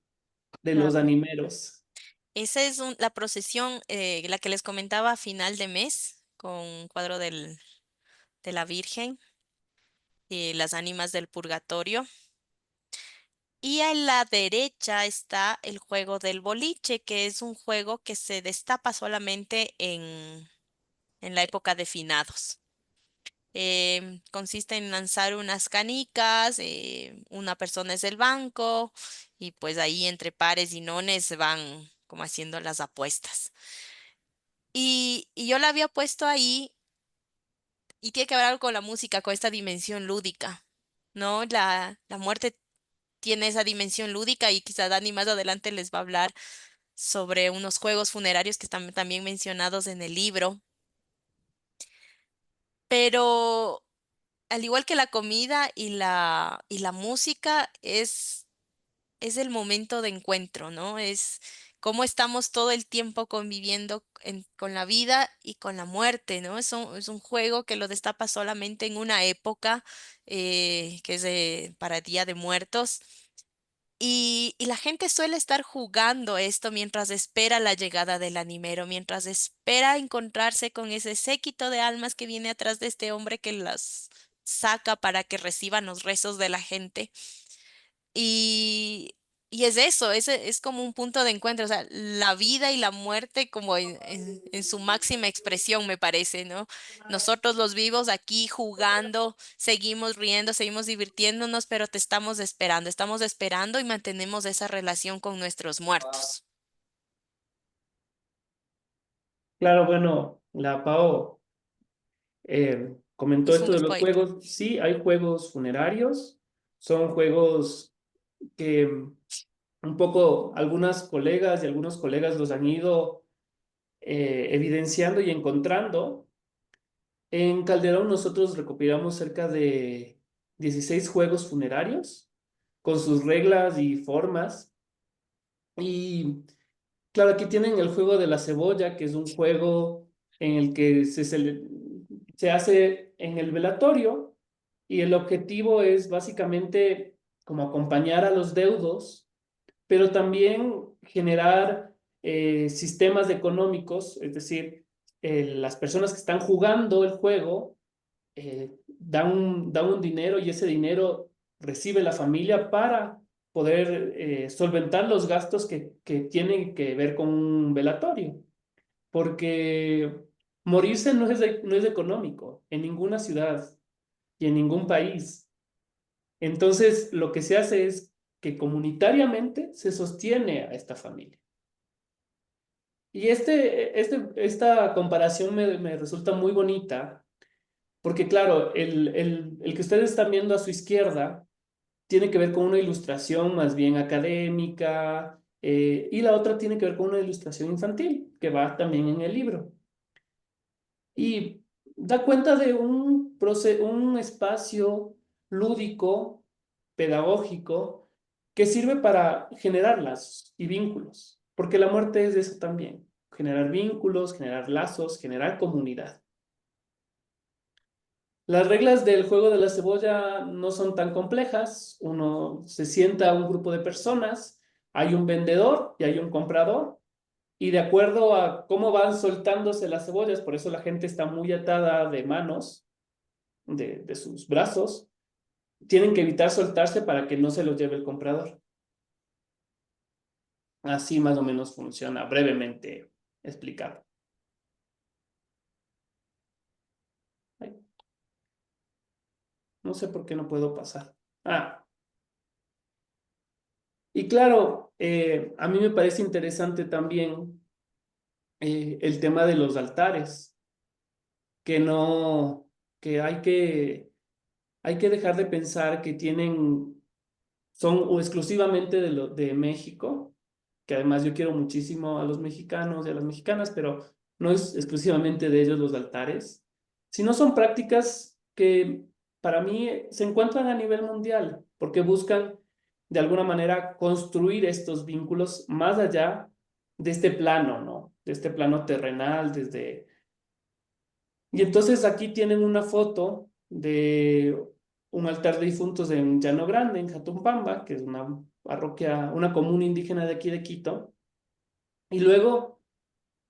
La- los animeros. Esa es la procesión, la que les comentaba a final de mes, con un cuadro de la Virgen y las ánimas del purgatorio. Y a la derecha está el juego del boliche, que es un juego que se destapa solamente en la época de finados. Consiste en lanzar unas canicas, una persona es el banco y pues ahí entre pares y nones se van como haciendo las apuestas. Y yo la había puesto ahí y tiene que ver algo con la música, con esta dimensión lúdica, ¿no? La muerte tiene esa dimensión lúdica y quizá Dani más adelante les va a hablar sobre unos juegos funerarios que están también mencionados en el libro. Pero al igual que la comida y la música, es el momento de encuentro, ¿no? Es cómo estamos todo el tiempo conviviendo con la vida y con la muerte, ¿no? Es un juego que lo destapa solamente en una época, que es para Día de Muertos. Y la gente suele estar jugando esto mientras espera la llegada del animero, mientras espera encontrarse con ese séquito de almas que viene atrás de este hombre que las saca para que reciban los rezos de la gente. Y, y es eso, es como un punto de encuentro, o sea, la vida y la muerte como en su máxima expresión, me parece, ¿no? Nosotros los vivos aquí jugando, seguimos riendo, seguimos divirtiéndonos, pero te estamos esperando y mantenemos esa relación con nuestros muertos. Claro, bueno, la Pao comentó Hizo esto un de los spoiler. juegos. Sí, hay juegos funerarios, son juegos que un poco algunas colegas y algunos colegas los han ido evidenciando y encontrando. En Calderón nosotros recopilamos cerca de 16 juegos funerarios con sus reglas y formas. Y claro, aquí tienen el juego de la cebolla, que es un juego en el que se hace en el velatorio y el objetivo es básicamente como acompañar a los deudos, pero también generar sistemas económicos, es decir, las personas que están jugando el juego dan un dinero y ese dinero recibe la familia para poder solventar los gastos que tienen que ver con un velatorio. Porque morirse no es económico en ninguna ciudad y en ningún país. Entonces, lo que se hace es que comunitariamente se sostiene a esta familia. Y esta comparación me resulta muy bonita, porque claro, el que ustedes están viendo a su izquierda tiene que ver con una ilustración más bien académica, y la otra tiene que ver con una ilustración infantil, que va también en el libro. Y da cuenta de un espacio lúdico, pedagógico, que sirve para generar lazos y vínculos, porque la muerte es de eso también, generar vínculos, generar lazos, generar comunidad. Las reglas del juego de la cebolla no son tan complejas. Uno se sienta a un grupo de personas, hay un vendedor y hay un comprador, y de acuerdo a cómo van soltándose las cebollas, por eso la gente está muy atada de manos, de sus brazos, tienen que evitar soltarse para que no se los lleve el comprador. Así más o menos funciona, brevemente explicado. Ay, no sé por qué no puedo pasar. Y claro, a mí me parece interesante también el tema de los altares, que no, que hay que dejar de pensar que son o exclusivamente de México, que además yo quiero muchísimo a los mexicanos y a las mexicanas, pero no es exclusivamente de ellos los altares, sino son prácticas que para mí se encuentran a nivel mundial, porque buscan de alguna manera construir estos vínculos más allá de este plano, ¿no? De este plano terrenal, y entonces aquí tienen una foto de un altar de difuntos en Llano Grande, en Jatumpamba, que es una parroquia, una comuna indígena de aquí de Quito. Y luego,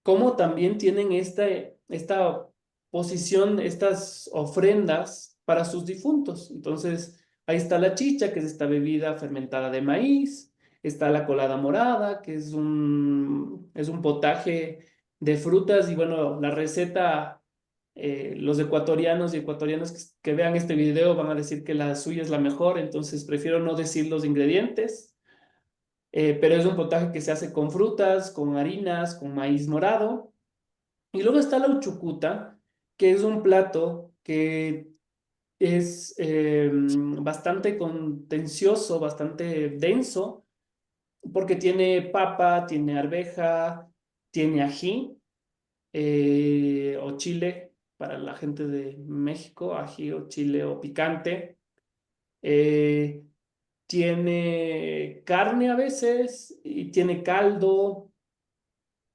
cómo también tienen esta posición, estas ofrendas para sus difuntos. Entonces, ahí está la chicha, que es esta bebida fermentada de maíz. Está la colada morada, que es un potaje de frutas. Y bueno, la receta, los ecuatorianos y ecuatorianas que vean este video van a decir que la suya es la mejor, entonces prefiero no decir los ingredientes. Pero es un potaje que se hace con frutas, con harinas, con maíz morado. Y luego está la uchucuta, que es un plato que es bastante contencioso, bastante denso, porque tiene papa, tiene arveja, tiene ají, o chile para la gente de México, ají o chile o picante. Eh, Tiene carne a veces y tiene caldo,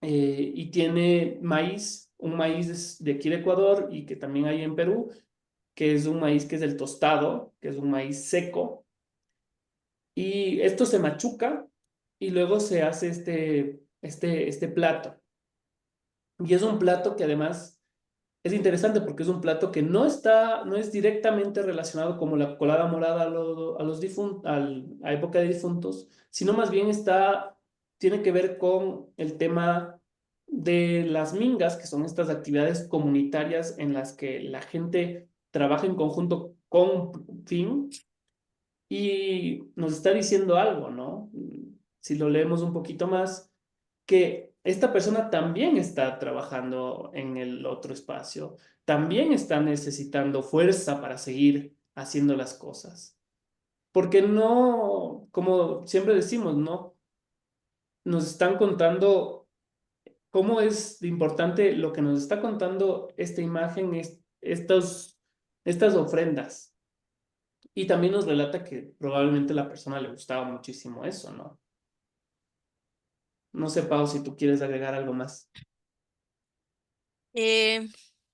y tiene maíz, un maíz de aquí de Ecuador y que también hay en Perú, que es un maíz que es el tostado, que es un maíz seco. Y esto se machuca y luego se hace este plato. Y es un plato que además es interesante porque es un plato que no es directamente relacionado como la colada morada a los a época de difuntos, sino más bien tiene que ver con el tema de las mingas, que son estas actividades comunitarias en las que la gente trabaja en conjunto con un fin, y nos está diciendo algo, ¿no? Si lo leemos un poquito más, que esta persona también está trabajando en el otro espacio, también está necesitando fuerza para seguir haciendo las cosas. Porque no, como siempre decimos, ¿no? Nos están contando cómo es de importante lo que nos está contando esta imagen, estas ofrendas. Y también nos relata que probablemente a la persona le gustaba muchísimo eso, ¿no? No sé, Pau, si tú quieres agregar algo más. Eh,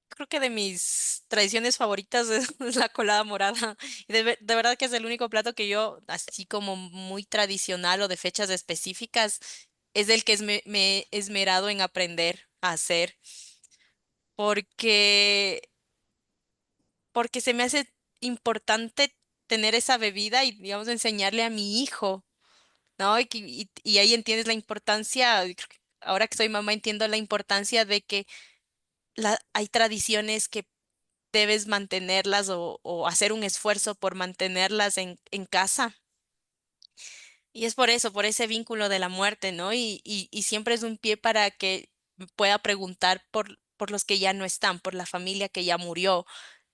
Creo que de mis tradiciones favoritas es, es la colada morada. Y de verdad que es el único plato que yo, así como muy tradicional o de fechas específicas, es el que me he esmerado en aprender a hacer. Porque, porque se me hace importante tener esa bebida y, digamos, enseñarle a mi hijo, ¿no? Y ahí entiendes la importancia, y creo que ahora que soy mamá entiendo la importancia de que hay tradiciones que debes mantenerlas o hacer un esfuerzo por mantenerlas en casa. Y es por eso, por ese vínculo de la muerte, ¿no? Y siempre es un pie para que pueda preguntar por los que ya no están, por la familia que ya murió.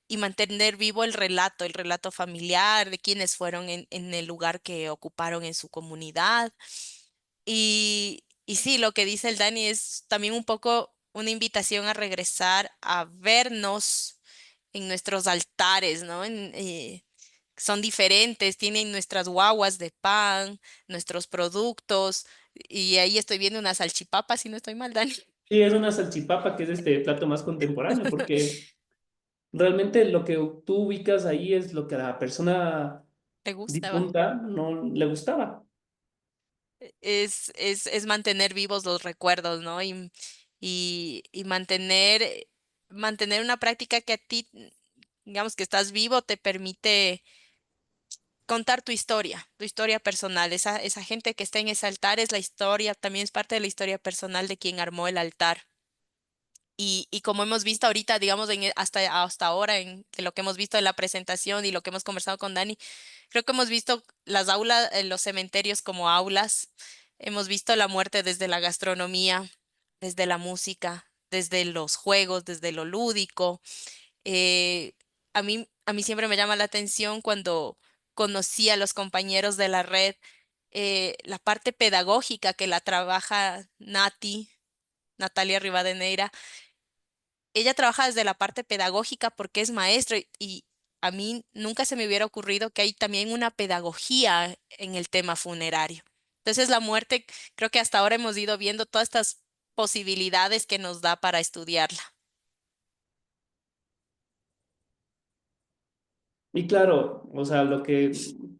y mantener vivo el relato familiar de quienes fueron en el lugar que ocuparon en su comunidad. Y sí, lo que dice el Dani es también un poco una invitación a regresar a vernos en nuestros altares, ¿no? Son diferentes, tienen nuestras guaguas de pan, nuestros productos, y ahí estoy viendo una salchipapa, si no estoy mal, Dani. Sí, es una salchipapa que es este plato más contemporáneo, porque realmente lo que tú ubicas ahí es lo que a la persona ¿Te gusta, va? difunta no le gustaba. Es mantener vivos los recuerdos, ¿no? Y mantener una práctica que a ti, digamos que estás vivo, te permite contar tu historia personal. Esa gente que está en ese altar es la historia, también es parte de la historia personal de quien armó el altar. Y como hemos visto ahorita, digamos, hasta ahora, de lo que hemos visto en la presentación y lo que hemos conversado con Dani, creo que hemos visto las aulas, los cementerios como aulas, hemos visto la muerte desde la gastronomía, desde la música, desde los juegos, desde lo lúdico. Eh, a mí siempre me llama la atención cuando conocí a los compañeros de la red, la parte pedagógica que la trabaja Natalia Rivadeneira. Ella trabaja desde la parte pedagógica porque es maestro y a mí nunca se me hubiera ocurrido que hay también una pedagogía en el tema funerario. Entonces la muerte, creo que hasta ahora hemos ido viendo todas estas posibilidades que nos da para estudiarla. Y claro, o sea,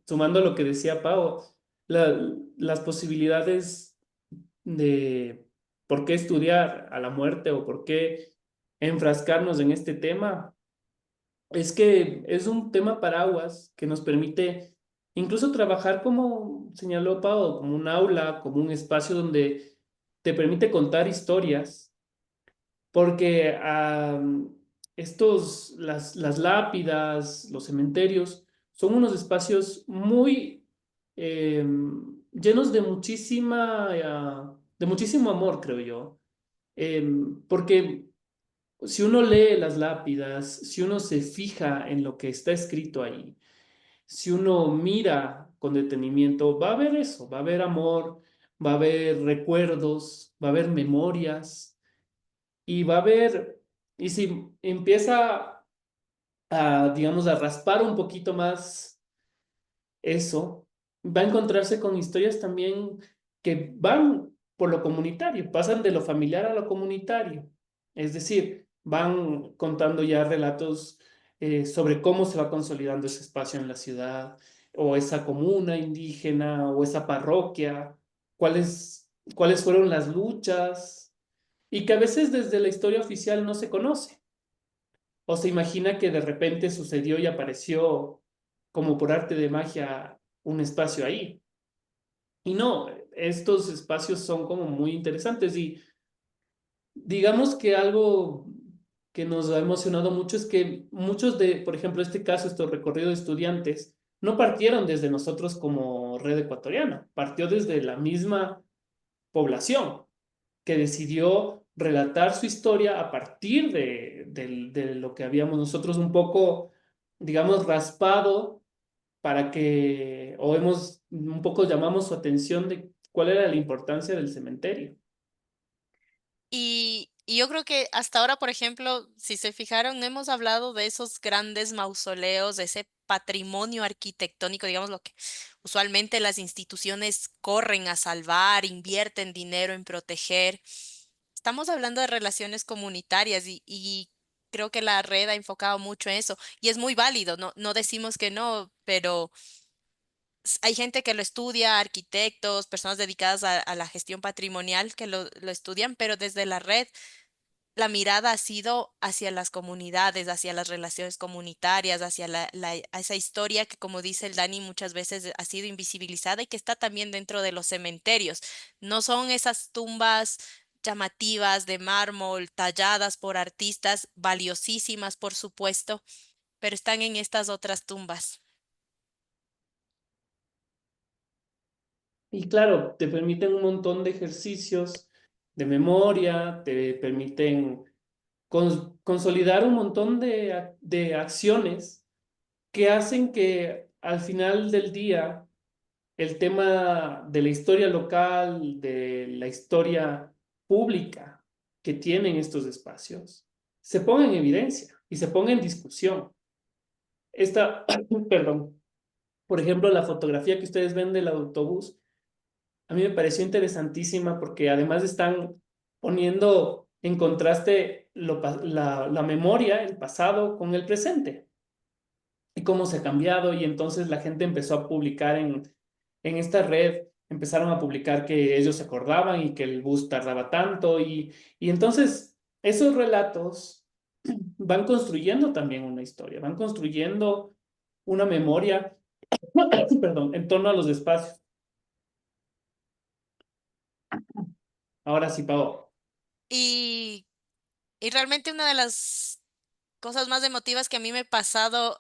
sumando lo que decía Pau, las posibilidades de por qué estudiar a la muerte o por qué enfrascarnos en este tema, es que es un tema paraguas que nos permite incluso trabajar como señaló Pau, como un aula, como un espacio donde te permite contar historias porque las lápidas, los cementerios, son unos espacios muy llenos de de muchísimo amor, creo yo. Porque si uno lee las lápidas, si uno se fija en lo que está escrito ahí, si uno mira con detenimiento, va a haber eso, va a haber amor, va a haber recuerdos, va a haber memorias y va a haber, y si empieza digamos, a raspar un poquito más eso, va a encontrarse con historias también que van por lo comunitario, pasan de lo familiar a lo comunitario. Es decir, van contando ya relatos sobre cómo se va consolidando ese espacio en la ciudad, o esa comuna indígena, o esa parroquia, cuáles fueron las luchas, y que a veces desde la historia oficial no se conoce. O se imagina que de repente sucedió y apareció como por arte de magia un espacio ahí. Y no, estos espacios son como muy interesantes y digamos que algo que nos ha emocionado mucho es que muchos de, por ejemplo, este caso, estos recorridos de estudiantes, no partieron desde nosotros como red ecuatoriana, partió desde la misma población que decidió relatar su historia a partir de lo que habíamos nosotros un poco, digamos, raspado para que, o hemos un poco llamamos su atención de cuál era la importancia del cementerio. Y yo creo que hasta ahora, por ejemplo, si se fijaron, no hemos hablado de esos grandes mausoleos, de ese patrimonio arquitectónico, digamos lo que usualmente las instituciones corren a salvar, invierten dinero en proteger. Estamos hablando de relaciones comunitarias y creo que la red ha enfocado mucho en eso y es muy válido, no decimos que no, pero hay gente que lo estudia, arquitectos, personas dedicadas a la gestión patrimonial que lo estudian, pero desde la red la mirada ha sido hacia las comunidades, hacia las relaciones comunitarias, hacia a esa historia que, como dice el Dani, muchas veces ha sido invisibilizada y que está también dentro de los cementerios. No son esas tumbas llamativas de mármol, talladas por artistas, valiosísimas, por supuesto, pero están en estas otras tumbas. Y claro, te permiten un montón de ejercicios de memoria, te permiten consolidar un montón de acciones que hacen que al final del día el tema de la historia local, de la historia pública que tienen estos espacios, se ponga en evidencia y se ponga en discusión. Esta, perdón, por ejemplo, la fotografía que ustedes ven del autobús, a mí me pareció interesantísima porque además están poniendo en contraste la memoria, el pasado, con el presente y cómo se ha cambiado. Y entonces la gente empezó a publicar en esta red, empezaron a publicar que ellos se acordaban y que el bus tardaba tanto. Y entonces esos relatos van construyendo también una historia, van construyendo una memoria, perdón, en torno a los espacios. Ahora sí, Pau. Y, y realmente una de las cosas más emotivas que a mí me ha pasado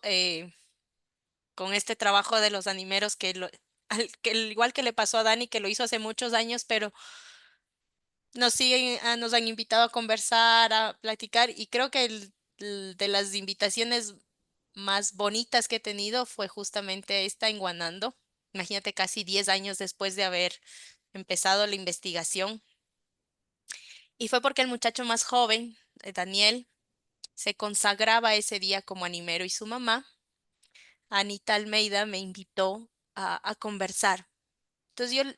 con este trabajo de los animeros, igual que le pasó a Dani, que lo hizo hace muchos años, pero nos han invitado a conversar, a platicar, y creo que de las invitaciones más bonitas que he tenido fue justamente esta en Guanando. Imagínate, casi 10 años después de haber empezado la investigación. Y fue porque el muchacho más joven, Daniel, se consagraba ese día como animero y su mamá, Anita Almeida, me invitó a conversar. Entonces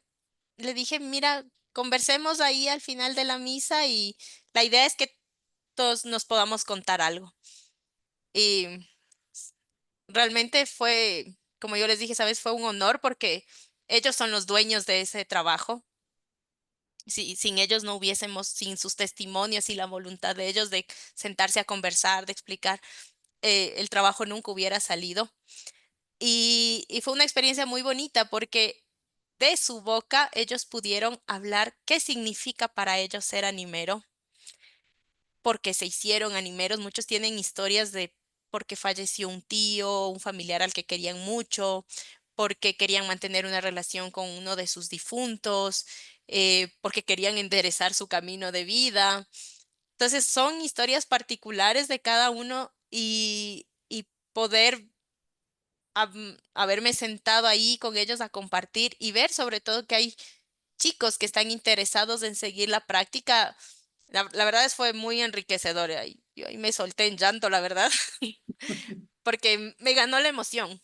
le dije, mira, conversemos ahí al final de la misa y la idea es que todos nos podamos contar algo. Y realmente fue, como yo les dije, sabes, fue un honor porque ellos son los dueños de ese trabajo. Sin ellos no hubiésemos, sin sus testimonios y la voluntad de ellos de sentarse a conversar, de explicar, el trabajo nunca hubiera salido. Y fue una experiencia muy bonita porque de su boca ellos pudieron hablar qué significa para ellos ser animero, porque se hicieron animeros. Muchos tienen historias de porque falleció un tío, un familiar al que querían mucho, porque querían mantener una relación con uno de sus difuntos, porque querían enderezar su camino de vida. Entonces son historias particulares de cada uno y poder haberme sentado ahí con ellos a compartir y ver sobre todo que hay chicos que están interesados en seguir la práctica. La verdad fue muy enriquecedor. Yo ahí me solté en llanto, la verdad, porque me ganó la emoción.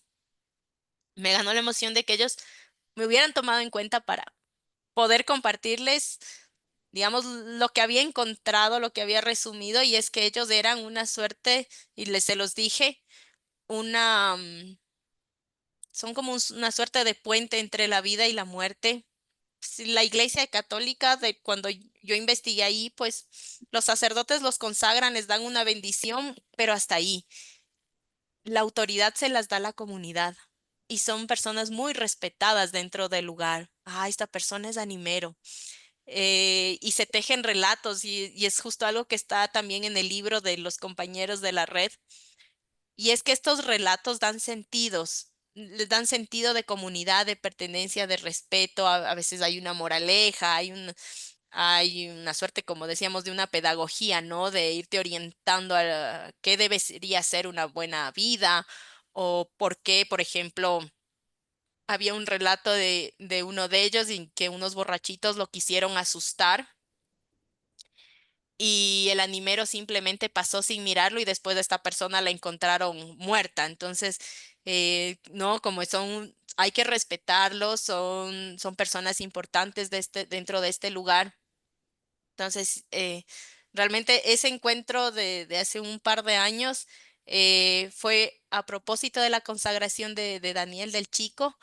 Me ganó la emoción de que ellos me hubieran tomado en cuenta para poder compartirles, digamos, lo que había encontrado, lo que había resumido, y es que ellos eran una suerte, y se los dije, son como una suerte de puente entre la vida y la muerte. Sí, la Iglesia Católica, de cuando yo investigué ahí, pues los sacerdotes los consagran, les dan una bendición, pero hasta ahí. La autoridad se las da a la comunidad y son personas muy respetadas dentro del lugar. Ah, esta persona es animero. Y se tejen relatos y es justo algo que está también en el libro de los compañeros de la red. Y es que estos relatos dan sentidos, les dan sentido de comunidad, de pertenencia, de respeto. A veces hay una moraleja, hay una suerte, como decíamos, de una pedagogía, ¿no? De irte orientando a qué debería ser una buena vida o por qué, por ejemplo, había un relato de uno de ellos en que unos borrachitos lo quisieron asustar y el animero simplemente pasó sin mirarlo y después de esta persona la encontraron muerta. Entonces, no, como hay que respetarlos, son personas importantes dentro de este lugar. Entonces, realmente ese encuentro de hace un par de años fue a propósito de la consagración de Daniel del Chico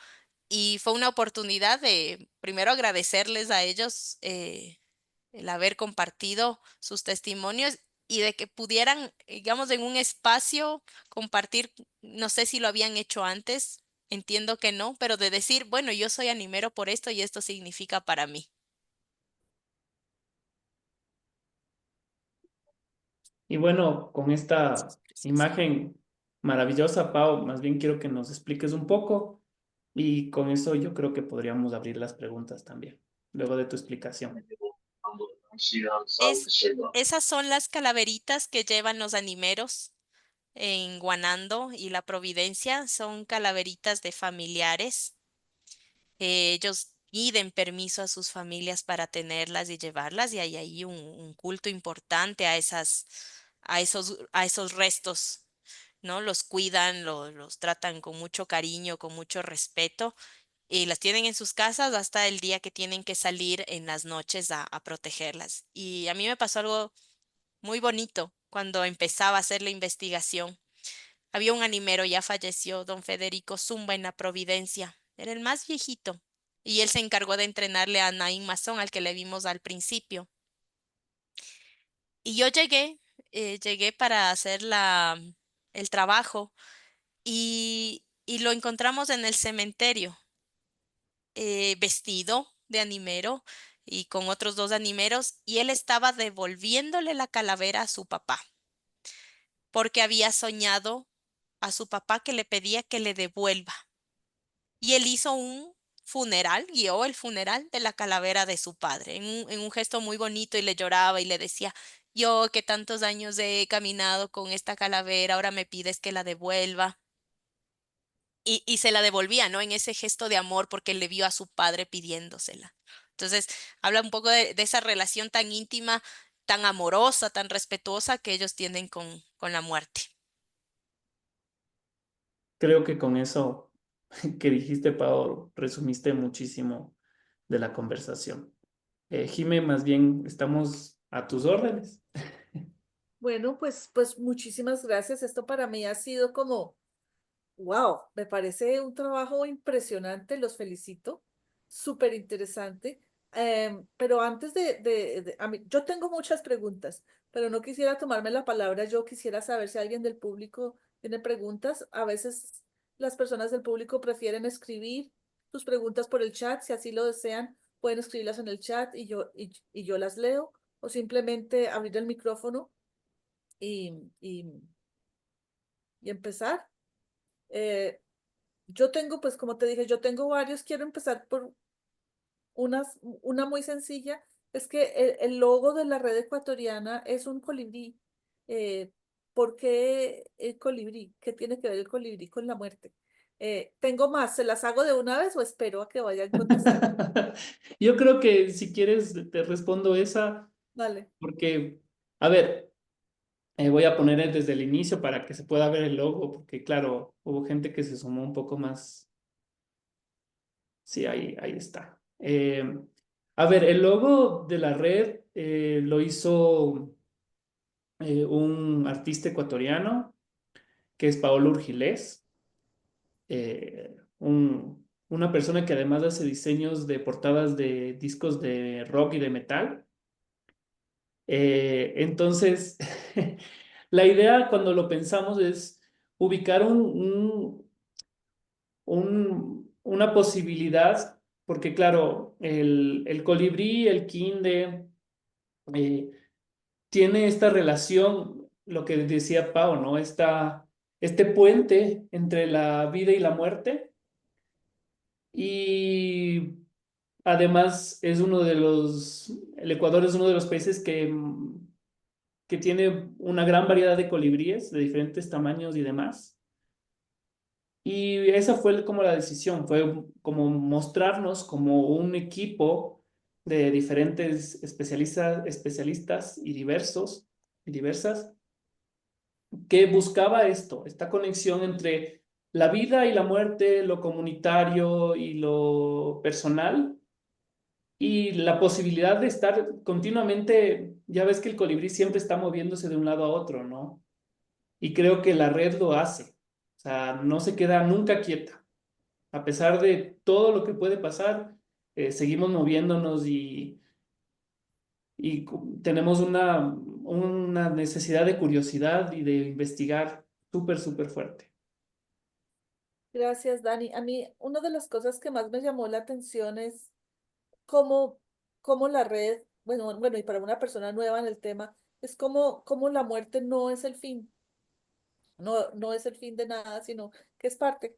y fue una oportunidad de primero agradecerles a ellos el haber compartido sus testimonios y de que pudieran, digamos, en un espacio compartir, no sé si lo habían hecho antes, entiendo que no, pero de decir, bueno, yo soy animero por esto y esto significa para mí. Y bueno, con esta imagen maravillosa, Pau, más bien quiero que nos expliques un poco y con eso yo creo que podríamos abrir las preguntas también, luego de tu explicación. Es, esas son las calaveritas que llevan los animeros en Guanando y La Providencia. Son calaveritas de familiares. Ellos piden permiso a sus familias para tenerlas y llevarlas, y hay ahí un culto importante a a esos restos, ¿no? Los cuidan, los tratan con mucho cariño, con mucho respeto, y las tienen en sus casas hasta el día que tienen que salir en las noches a protegerlas. Y a mí me pasó algo muy bonito cuando empezaba a hacer la investigación. Había un animero, ya falleció, don Federico Zumba, en La Providencia. Era el más viejito. Y él se encargó de entrenarle a Naín Mazón, al que le vimos al principio. Y yo llegué para hacer el trabajo, y lo encontramos en el cementerio, vestido de animero y con otros dos animeros, y él estaba devolviéndole la calavera a su papá, porque había soñado a su papá que le pedía que le devuelva. Y él hizo un funeral, guió el funeral de la calavera de su padre, en un gesto muy bonito, y le lloraba y le decía: yo que tantos años he caminado con esta calavera, ahora me pides que la devuelva. Y se la devolvía, ¿no? En ese gesto de amor, porque le vio a su padre pidiéndosela. Entonces, habla un poco de esa relación tan íntima, tan amorosa, tan respetuosa que ellos tienen con la muerte. Creo que con eso que dijiste, Pau, resumiste muchísimo de la conversación. Jime, más bien estamos a tus órdenes. Bueno, pues muchísimas gracias. Esto para mí ha sido como, wow, me parece un trabajo impresionante, los felicito, súper interesante. Pero antes yo tengo muchas preguntas, pero no quisiera tomarme la palabra. Yo quisiera saber si alguien del público tiene preguntas. A veces las personas del público prefieren escribir sus preguntas por el chat. Si así lo desean, pueden escribirlas en el chat y yo las leo, o simplemente abrir el micrófono y, y, y empezar. Eh, yo tengo, pues como te dije, yo tengo varios. Quiero empezar por una muy sencilla. Es que el logo de la red ecuatoriana es un colibrí. Eh, ¿Por qué el colibrí? ¿Qué tiene que ver el colibrí con la muerte? Tengo más, ¿se las hago de una vez o espero a que vayan contestando? Yo creo que si quieres te respondo esa, Vale. porque, a ver, voy a poner desde el inicio para que se pueda ver el logo, porque claro, hubo gente que se sumó un poco más. Sí, ahí está. A ver, el logo de la red lo hizo un artista ecuatoriano que es Paolo Urgilés, una persona que además hace diseños de portadas de discos de rock y de metal. Entonces, la idea cuando lo pensamos es ubicar una posibilidad, porque claro, el colibrí, el quinde, eh, tiene esta relación, lo que decía Pau, ¿no? Este puente entre la vida y la muerte. Y además el Ecuador es uno de los países que tiene una gran variedad de colibríes de diferentes tamaños y demás. Y esa fue como la decisión, fue como mostrarnos como un equipo de diferentes especialistas y diversas, que buscaba esta conexión entre la vida y la muerte, lo comunitario y lo personal, y la posibilidad de estar continuamente. Ya ves que el colibrí siempre está moviéndose de un lado a otro, ¿no? Y creo que la red lo hace. O sea, no se queda nunca quieta. A pesar de todo lo que puede pasar, seguimos moviéndonos y tenemos una necesidad de curiosidad y de investigar súper, súper fuerte. Gracias, Dani. A mí, una de las cosas que más me llamó la atención es cómo, cómo la red, bueno, y para una persona nueva en el tema, es cómo la muerte no es el fin, no es el fin de nada, sino que es parte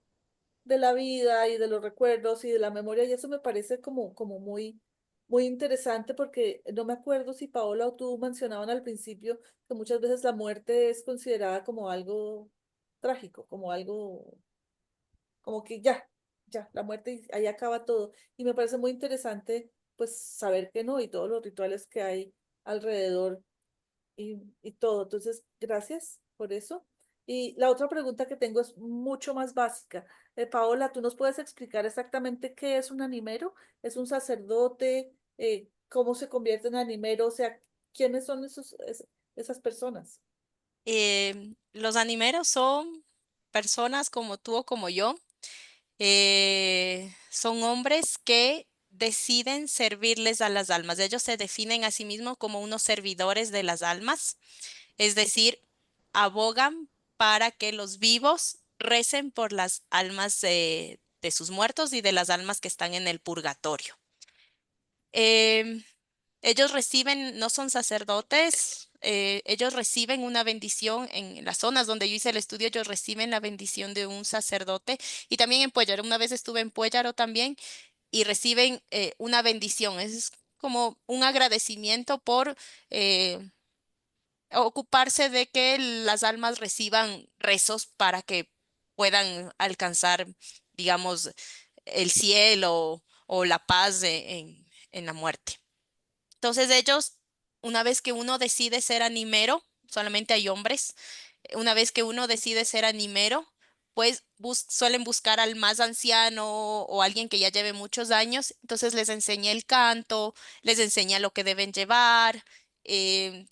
de la vida y de los recuerdos y de la memoria, y eso me parece como muy, muy interesante porque no me acuerdo si Paola o tú mencionaban al principio que muchas veces la muerte es considerada como algo trágico, como algo, como que ya, la muerte y ahí acaba todo. Y me parece muy interesante pues saber que no y todos los rituales que hay alrededor y todo. Entonces, gracias por eso. Y la otra pregunta que tengo es mucho más básica. Paola, ¿tú nos puedes explicar exactamente qué es un animero? ¿Es un sacerdote? ¿Cómo se convierte en animero? O sea, ¿quiénes son esas personas? Los animeros son personas como tú o como yo. Son hombres que deciden servirles a las almas. Ellos se definen a sí mismos como unos servidores de las almas, es decir, abogan para que los vivos recen por las almas de sus muertos y de las almas que están en el purgatorio. Em, Ellos reciben, no son sacerdotes, ellos reciben una bendición en las zonas donde yo hice el estudio, ellos reciben la bendición de un sacerdote y también en Puéllaro. Una vez estuve en Puéllaro también y reciben una bendición. Es como un agradecimiento por ocuparse de que las almas reciban rezos para que puedan alcanzar, digamos, el cielo o la paz en la muerte. Entonces ellos, una vez que uno decide ser animero, solamente hay hombres, una vez que uno decide ser animero, pues suelen buscar al más anciano o alguien que ya lleve muchos años, entonces les enseña el canto, les enseña lo que deben llevar,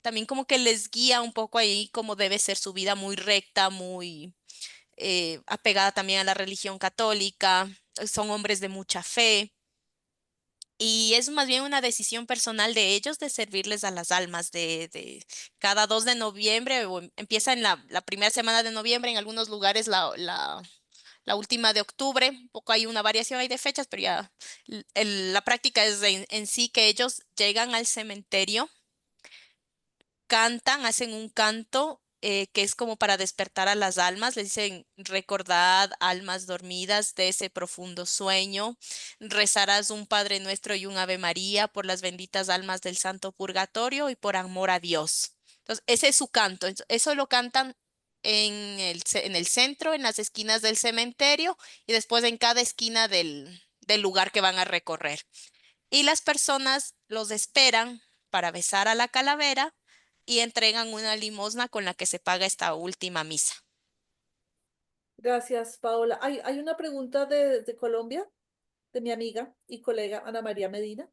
también como que les guía un poco ahí cómo debe ser su vida muy recta, muy apegada también a la religión católica, son hombres de mucha fe. Y es más bien una decisión personal de ellos de servirles a las almas de cada 2 de noviembre, o empieza en la primera semana de noviembre, en algunos lugares la última de octubre, un poco hay una variación ahí de fechas, pero ya la práctica es en sí que ellos llegan al cementerio, cantan, hacen un canto que es como para despertar a las almas, les dicen, recordad, almas dormidas de ese profundo sueño, rezarás un Padre Nuestro y un Ave María por las benditas almas del Santo Purgatorio y por amor a Dios. Entonces, ese es su canto, eso lo cantan en el centro, en las esquinas del cementerio y después en cada esquina del lugar que van a recorrer. Y las personas los esperan para besar a la calavera y entregan una limosna con la que se paga esta última misa. Gracias, Paola. Hay una pregunta de Colombia, de mi amiga y colega Ana María Medina.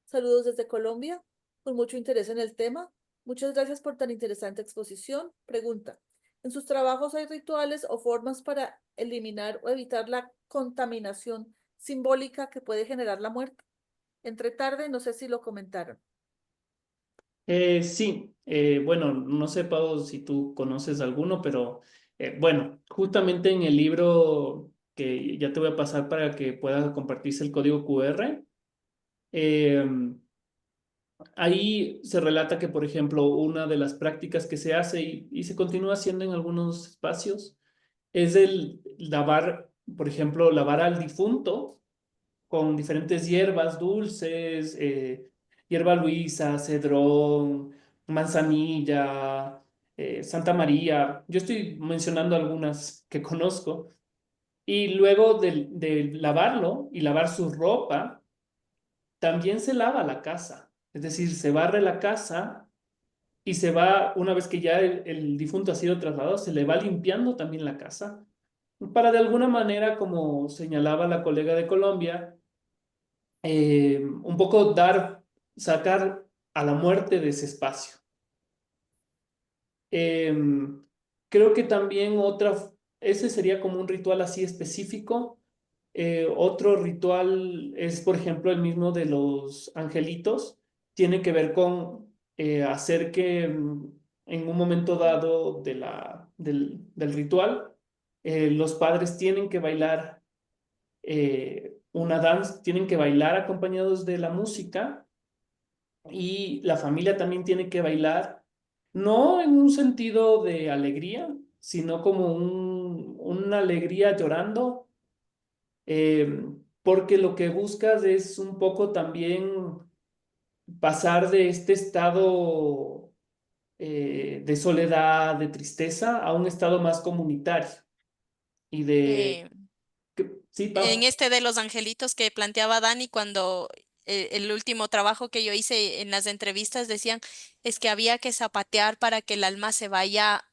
Saludos desde Colombia, con mucho interés en el tema. Muchas gracias por tan interesante exposición. Pregunta, ¿en sus trabajos hay rituales o formas para eliminar o evitar la contaminación simbólica que puede generar la muerte? Entre tarde, no sé si lo comentaron. Sí, bueno, no sé, Pau, si tú conoces alguno, pero bueno, justamente en el libro que ya te voy a pasar para que puedas compartirse el código QR, eh, ahí se relata que, por ejemplo, una de las prácticas que se hace y se continúa haciendo en algunos espacios es el lavar, por ejemplo, lavar al difunto con diferentes hierbas dulces, hierba luisa, cedrón, manzanilla, Santa María. Yo estoy mencionando algunas que conozco. Y luego de lavarlo y lavar su ropa, también se lava la casa. Es decir, se barre la casa y se va, una vez que ya el difunto ha sido trasladado, se le va limpiando también la casa para de alguna manera, como señalaba la colega de Colombia, un poco sacar a la muerte de ese espacio. Em, Creo que también ese sería como un ritual así específico. Otro ritual es, por ejemplo, el mismo de los angelitos. Tiene que ver con hacer que en un momento dado del ritual, los padres tienen que bailar una danza, tienen que bailar acompañados de la música y la familia también tiene que bailar, no en un sentido de alegría, sino como una alegría llorando, porque lo que buscas es un poco también pasar de este estado de soledad, de tristeza, a un estado más comunitario y de... Eh, Sí, en Pau. este de los angelitos que planteaba Dani cuando el último trabajo que yo hice en las entrevistas decían es que había que zapatear para que el alma se vaya,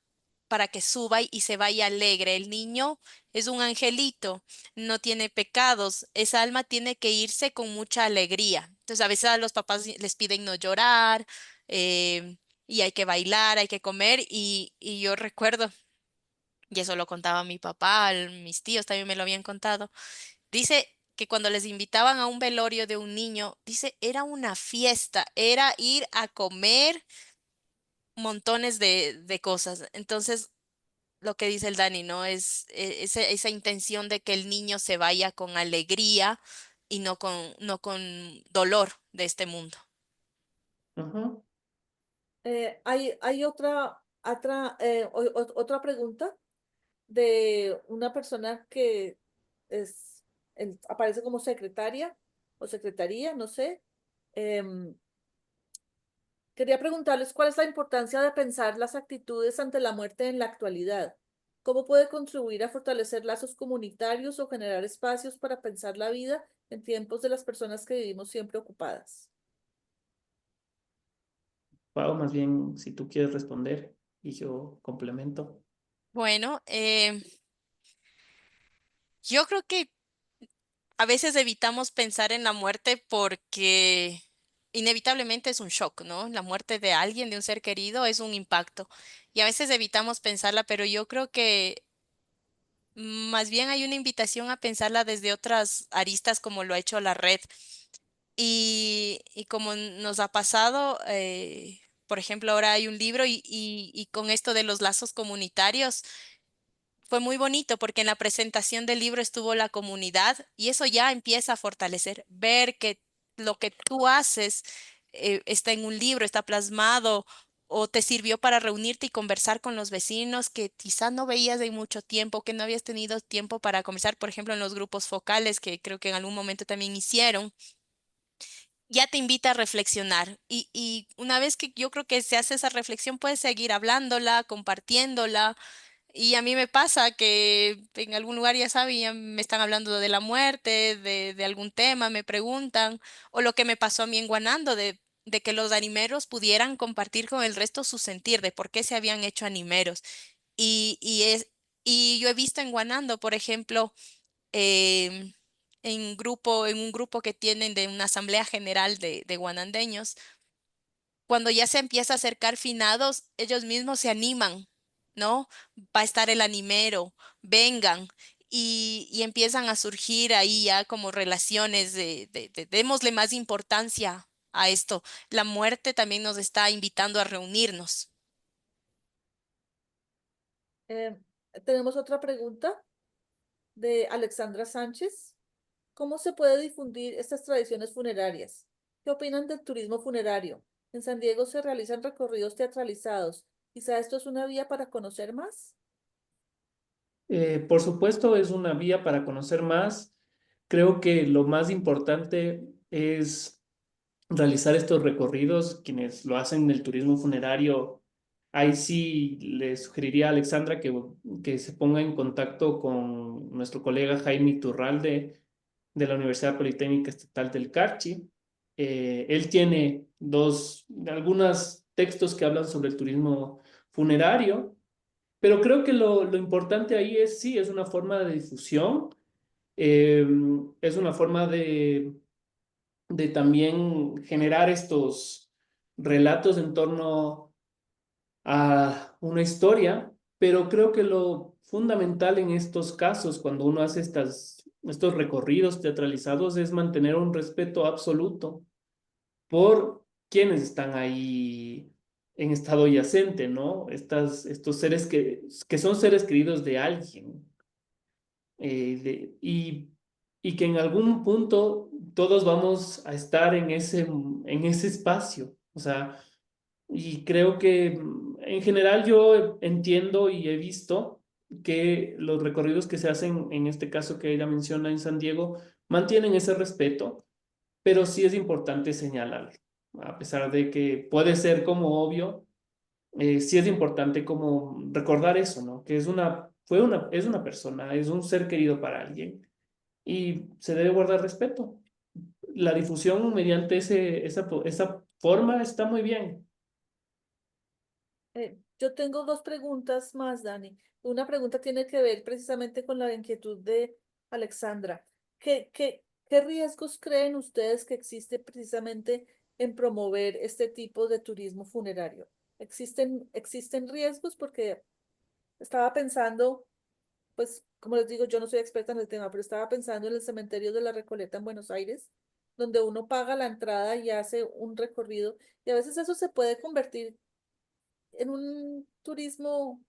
para que suba y se vaya alegre. El niño es un angelito, no tiene pecados, esa alma tiene que irse con mucha alegría. Entonces a veces a los papás les piden no llorar, y hay que bailar, hay que comer y yo recuerdo, y eso lo contaba mi papá, mis tíos también me lo habían contado. Dice que cuando les invitaban a un velorio de un niño, dice, era una fiesta, era ir a comer montones de cosas. Entonces, lo que dice el Dani, ¿no? Es esa intención de que el niño se vaya con alegría y no con dolor de este mundo. Ajá. Hay otra pregunta de una persona que aparece como secretaria o secretaría, no sé. Em, Quería preguntarles cuál es la importancia de pensar las actitudes ante la muerte en la actualidad. ¿Cómo puede contribuir a fortalecer lazos comunitarios o generar espacios para pensar la vida en tiempos de las personas que vivimos siempre ocupadas? Pau, más bien, si tú quieres responder y yo complemento. Bueno, yo creo que a veces evitamos pensar en la muerte porque inevitablemente es un shock, ¿no? La muerte de alguien, de un ser querido, es un impacto. Y a veces evitamos pensarla, pero yo creo que más bien hay una invitación a pensarla desde otras aristas como lo ha hecho la red. Y como nos ha pasado, por ejemplo, ahora hay un libro y con esto de los lazos comunitarios. Fue muy bonito porque en la presentación del libro estuvo la comunidad y eso ya empieza a fortalecer, ver que lo que tú haces está en un libro, está plasmado o te sirvió para reunirte y conversar con los vecinos que quizás no veías en mucho tiempo, que no habías tenido tiempo para conversar, por ejemplo, en los grupos focales que creo que en algún momento también hicieron. Ya te invita a reflexionar y una vez que yo creo que se hace esa reflexión, puedes seguir hablándola, compartiéndola y a mí me pasa que en algún lugar, ya saben, ya me están hablando de la muerte, de algún tema, me preguntan, o lo que me pasó a mí en Guanando, de que los animeros pudieran compartir con el resto su sentir, de por qué se habían hecho animeros. Y yo he visto en Guanando, por ejemplo, em, en un grupo que tienen de una asamblea general de guanandeños, cuando ya se empieza a acercar finados, ellos mismos se animan, ¿no? Va a estar el animero, vengan, y empiezan a surgir ahí ya como relaciones de démosle más importancia a esto. La muerte también nos está invitando a reunirnos. Eh, Tenemos otra pregunta de Alexandra Sánchez. ¿Cómo se puede difundir estas tradiciones funerarias? ¿Qué opinan del turismo funerario? En San Diego se realizan recorridos teatralizados. Quizá esto es una vía para conocer más. Por supuesto, es una vía para conocer más. Creo que lo más importante es realizar estos recorridos. Quienes lo hacen en el turismo funerario, ahí sí le sugeriría a Alexandra que se ponga en contacto con nuestro colega Jaime Iturralde de la Universidad Politécnica Estatal del Carchi. Él tiene algunos textos que hablan sobre el turismo funerario, pero creo que lo importante ahí es, sí, es una forma de difusión, eh, es una forma de también generar estos relatos en torno a una historia, pero creo que lo fundamental en estos casos, cuando uno hace estos recorridos teatralizados, es mantener un respeto absoluto por quienes están ahí en estado yacente, ¿no? Estos seres que son seres queridos de alguien, y que en algún punto todos vamos a estar en ese espacio. O sea, y creo que en general yo entiendo y he visto que los recorridos que se hacen, en este caso que ella menciona en San Diego, mantienen ese respeto, pero sí es importante señalarlo. A pesar de que puede ser como obvio, sí es importante como recordar eso, ¿no? Que es una persona, es un ser querido para alguien y se debe guardar respeto. La difusión mediante esa forma está muy bien. Yo tengo dos preguntas más, Dani. Una pregunta tiene que ver precisamente con la inquietud de Alexandra. ¿Qué riesgos creen ustedes que existe precisamente en promover este tipo de turismo funerario? ¿Existen riesgos? Porque estaba pensando, pues, como les digo, yo no soy experta en el tema, pero estaba pensando en el cementerio de la Recoleta en Buenos Aires, donde uno paga la entrada y hace un recorrido, y a veces eso se puede convertir en un turismo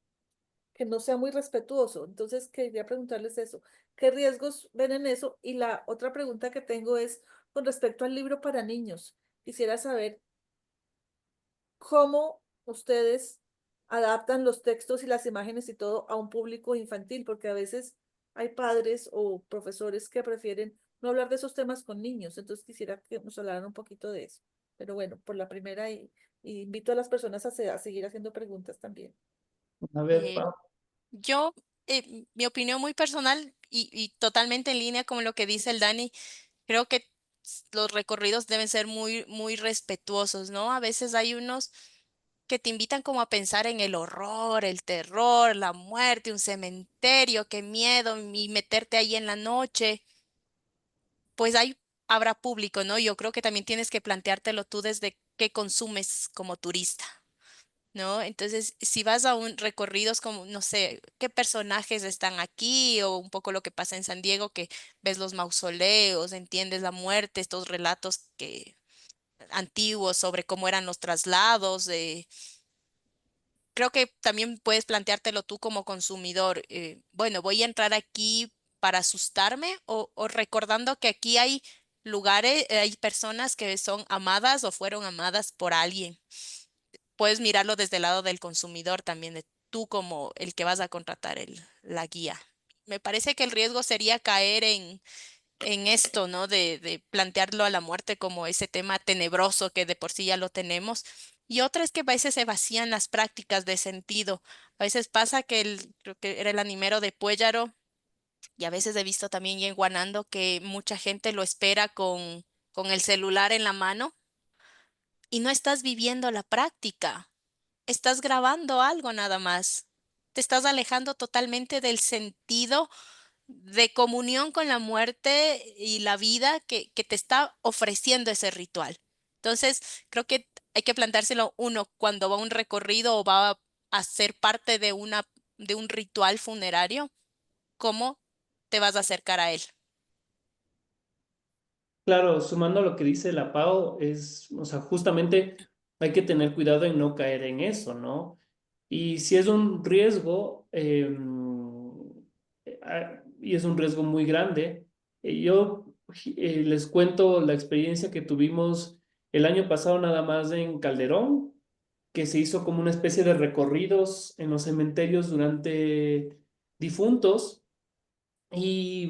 que no sea muy respetuoso. Entonces, quería preguntarles eso. ¿Qué riesgos ven en eso? Y la otra pregunta que tengo es con respecto al libro para niños. Quisiera saber cómo ustedes adaptan los textos y las imágenes y todo a un público infantil, porque a veces hay padres o profesores que prefieren no hablar de esos temas con niños. Entonces, quisiera que nos hablaran un poquito de eso. Pero bueno, por la primera y invito a las personas a seguir haciendo preguntas también. A ver, Eh, yo, mi opinión muy personal y totalmente en línea con lo que dice el Dani, creo que los recorridos deben ser muy, muy respetuosos, ¿no? A veces hay unos que te invitan como a pensar en el horror, el terror, la muerte, un cementerio, qué miedo, y meterte ahí en la noche. Pues habrá público, ¿no? Yo creo que también tienes que planteártelo tú desde qué consumes como turista. ¿No? Entonces, si vas a un recorridos como, no sé, qué personajes están aquí o un poco lo que pasa en San Diego, que ves los mausoleos, entiendes la muerte, estos relatos que antiguos sobre cómo eran los traslados, creo que también puedes planteártelo tú como consumidor. Bueno, voy a entrar aquí para asustarme o recordando que aquí hay lugares, hay personas que son amadas o fueron amadas por alguien. Puedes mirarlo desde el lado del consumidor también, de tú como el que vas a contratar la guía. Me parece que el riesgo sería caer en esto, ¿no? De plantearlo a la muerte como ese tema tenebroso que de por sí ya lo tenemos. Y otra es que a veces se vacían las prácticas de sentido. A veces pasa que creo que era el animero de Puéllaro, y a veces he visto también y en Guanando que mucha gente lo espera con el celular en la mano y no estás viviendo la práctica, estás grabando algo nada más. Te estás alejando totalmente del sentido de comunión con la muerte y la vida que te está ofreciendo ese ritual. Entonces, creo que hay que plantárselo uno cuando va a un recorrido o va a ser parte de un ritual funerario, ¿cómo te vas a acercar a él? claro, sumando a lo que dice la Pau, o sea, justamente hay que tener cuidado en no caer en eso, ¿no? Y si es un riesgo, y es un riesgo muy grande, yo les cuento la experiencia que tuvimos el año pasado nada más en Calderón, que se hizo como una especie de recorridos en los cementerios durante difuntos. Y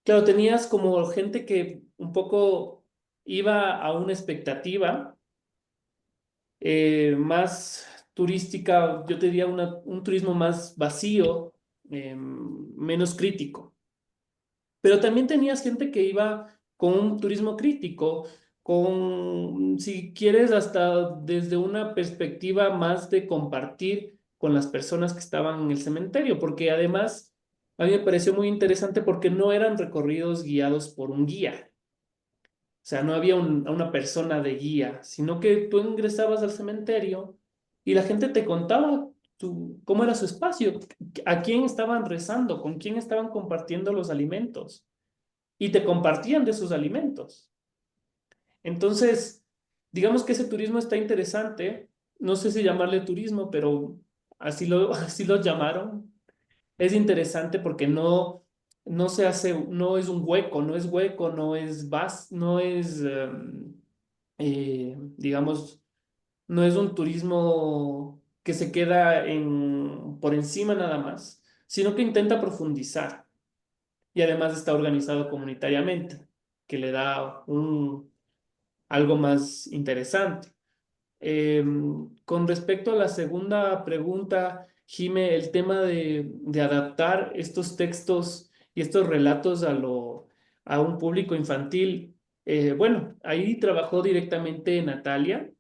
claro, tenías como gente que un poco iba a una expectativa más turística, yo te diría un turismo más vacío, menos crítico. Pero también tenías gente que iba con un turismo crítico, con, si quieres, hasta desde una perspectiva más de compartir con las personas que estaban en el cementerio, porque además a mí me pareció muy interesante porque no eran recorridos guiados por un guía. O sea, no había una persona de guía, sino que tú ingresabas al cementerio y la gente te contaba cómo era su espacio, a quién estaban rezando, con quién estaban compartiendo los alimentos y te compartían de sus alimentos. Entonces, digamos que ese turismo está interesante. No sé si llamarle turismo, pero así lo llamaron. Es interesante porque no se hace, no es un hueco, no es hueco, no es, digamos, no es un turismo que se queda por encima nada más, sino que intenta profundizar y además está organizado comunitariamente, que le da algo más interesante. Con respecto a la segunda pregunta, Jime, el tema de adaptar estos textos y estos relatos a un público infantil, bueno, ahí trabajó directamente Natalia.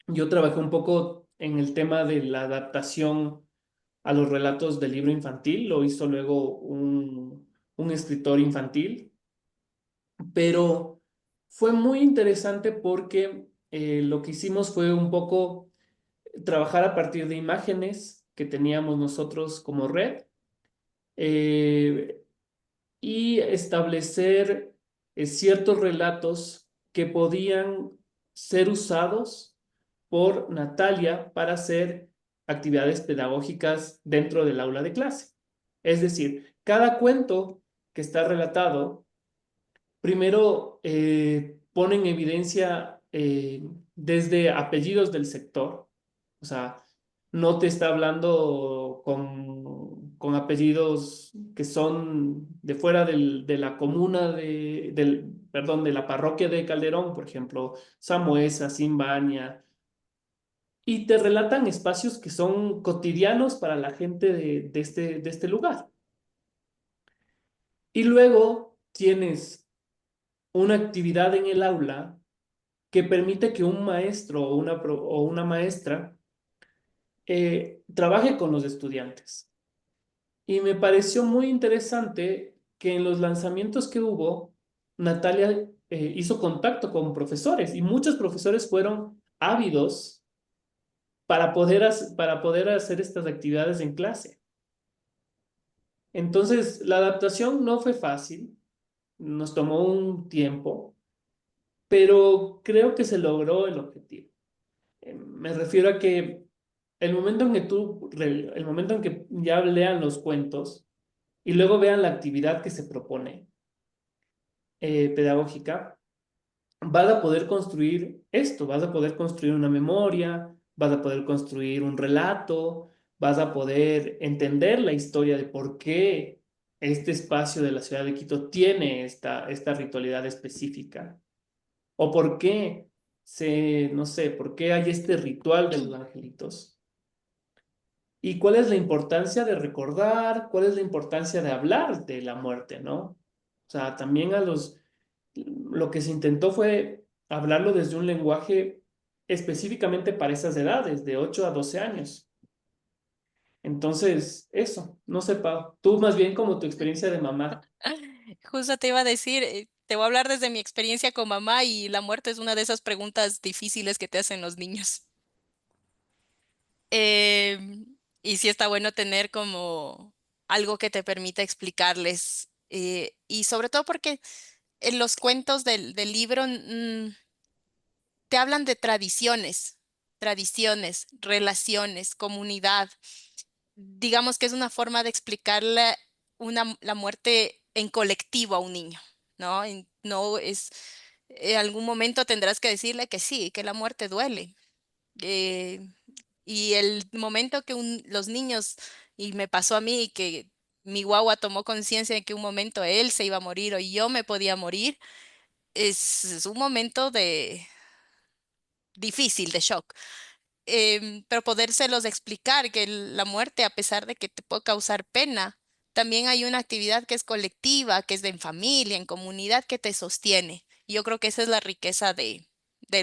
Yo trabajé un poco en el tema de la adaptación a los relatos del libro infantil, lo hizo luego un escritor infantil, pero fue muy interesante porque lo que hicimos fue un poco trabajar a partir de imágenes que teníamos nosotros como red, eh, y establecer ciertos relatos que podían ser usados por Natalia para hacer actividades pedagógicas dentro del aula de clase. Es decir, cada cuento que está relatado, primero pone en evidencia desde apellidos del sector, o sea, no te está hablando con apellidos que son de fuera de la comuna perdón, de la parroquia de Calderón, por ejemplo, Samuesa, Simbaña, y te relatan espacios que son cotidianos para la gente de este lugar. Y luego tienes una actividad en el aula que permite que un maestro o una maestra trabaje con los estudiantes. Y me pareció muy interesante que en los lanzamientos que hubo, Natalia hizo contacto con profesores y muchos profesores fueron ávidos para poder hacer estas actividades en clase. Entonces, la adaptación no fue fácil, nos tomó un tiempo, pero creo que se logró el objetivo. Me refiero a que el momento en que ya lean los cuentos y luego vean la actividad que se propone pedagógica, vas a poder construir esto, vas a poder construir una memoria, vas a poder construir un relato, vas a poder entender la historia de por qué este espacio de la ciudad de Quito tiene esta ritualidad específica, o por qué no sé, por qué hay este ritual de los angelitos. ¿Y cuál es la importancia de recordar? ¿Cuál es la importancia de hablar de la muerte, no? O sea, también lo que se intentó fue hablarlo desde un lenguaje específicamente para esas edades, de 8 a 12 años. Entonces, eso, no sé, Pau, tú más bien como tu experiencia de mamá. Justo te iba a decir, te voy a hablar desde mi experiencia con mamá y la muerte es una de esas preguntas difíciles que te hacen los niños. Y sí está bueno tener como algo que te permita explicarles. Y sobre todo porque en los cuentos del libro te hablan de tradiciones, relaciones, comunidad. Digamos que es una forma de explicarle la muerte en colectivo a un niño, ¿no? No es, en algún momento tendrás que decirle que sí, que la muerte duele. eh, y el momento que los niños, y me pasó a mí, que mi guagua tomó conciencia de que un momento él se iba a morir o yo me podía morir, es un momento difícil, de shock. Pero podérselos explicar que la muerte, a pesar de que te puede causar pena, también hay una actividad que es colectiva, que es de en familia, en comunidad, que te sostiene. Y yo creo que esa es la riqueza de